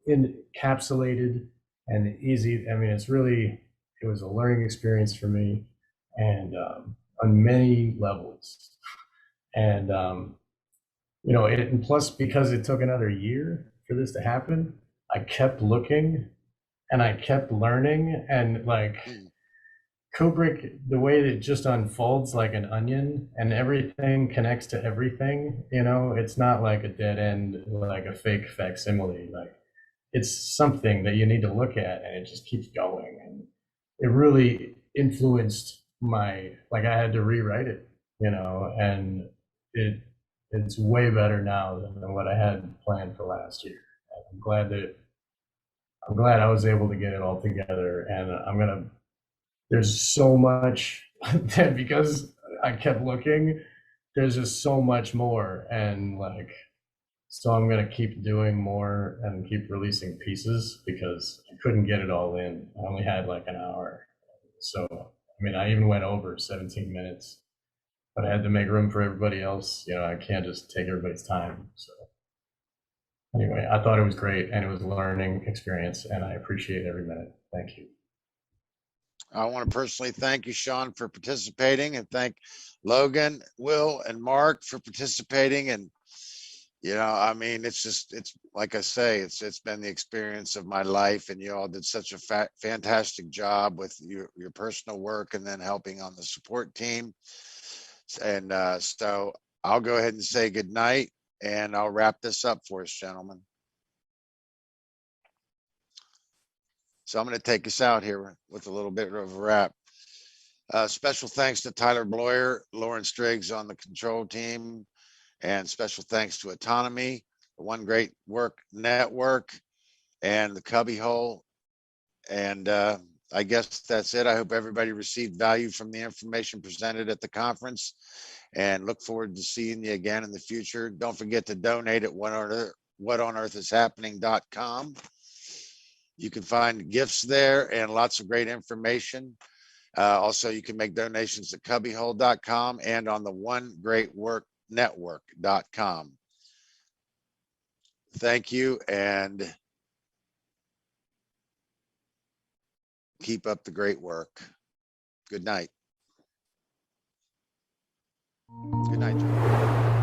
encapsulated and easy. I mean, it was a learning experience for me and on many levels. And, and plus, because it took another year for this to happen, I kept looking and I kept learning and like Kubrick, the way that it just unfolds like an onion and everything connects to everything, it's not like a dead end, like a fake facsimile. Like it's something that you need to look at and it just keeps going. And it really influenced like I had to rewrite it, and it's way better now than what I had planned for last year. I'm glad I was able to get it all together and there's so much that because I kept looking, there's just so much more. And like, so I'm going to keep doing more and keep releasing pieces because I couldn't get it all in. I only had like an hour. So, I mean, I even went over 17 minutes, but I had to make room for everybody else. I can't just take everybody's time. So anyway, I thought it was great and it was a learning experience and I appreciate every minute. Thank you. I want to personally thank you, Sean, for participating, and thank Logan, Will, and Mark for participating. And I mean, it's like I say, it's been the experience of my life, and you all did such a fantastic job with your personal work, and then helping on the support team. And so I'll go ahead and say good night, and I'll wrap this up for us, gentlemen. So I'm going to take us out here with a little bit of a wrap. Special thanks to Tyler Bloyer, Lauren Striggs on the control team, and special thanks to Autonomy, the One Great Work Network, and the Cubbyhole. And I guess that's it. I hope everybody received value from the information presented at the conference, and look forward to seeing you again in the future. Don't forget to donate at whatonearthishappening.com. You can find gifts there and lots of great information. Also, you can make donations at cubbyhole.com and on the onegreatworknetwork.com. Thank you, and keep up the great work. Good night. Good night, Joe.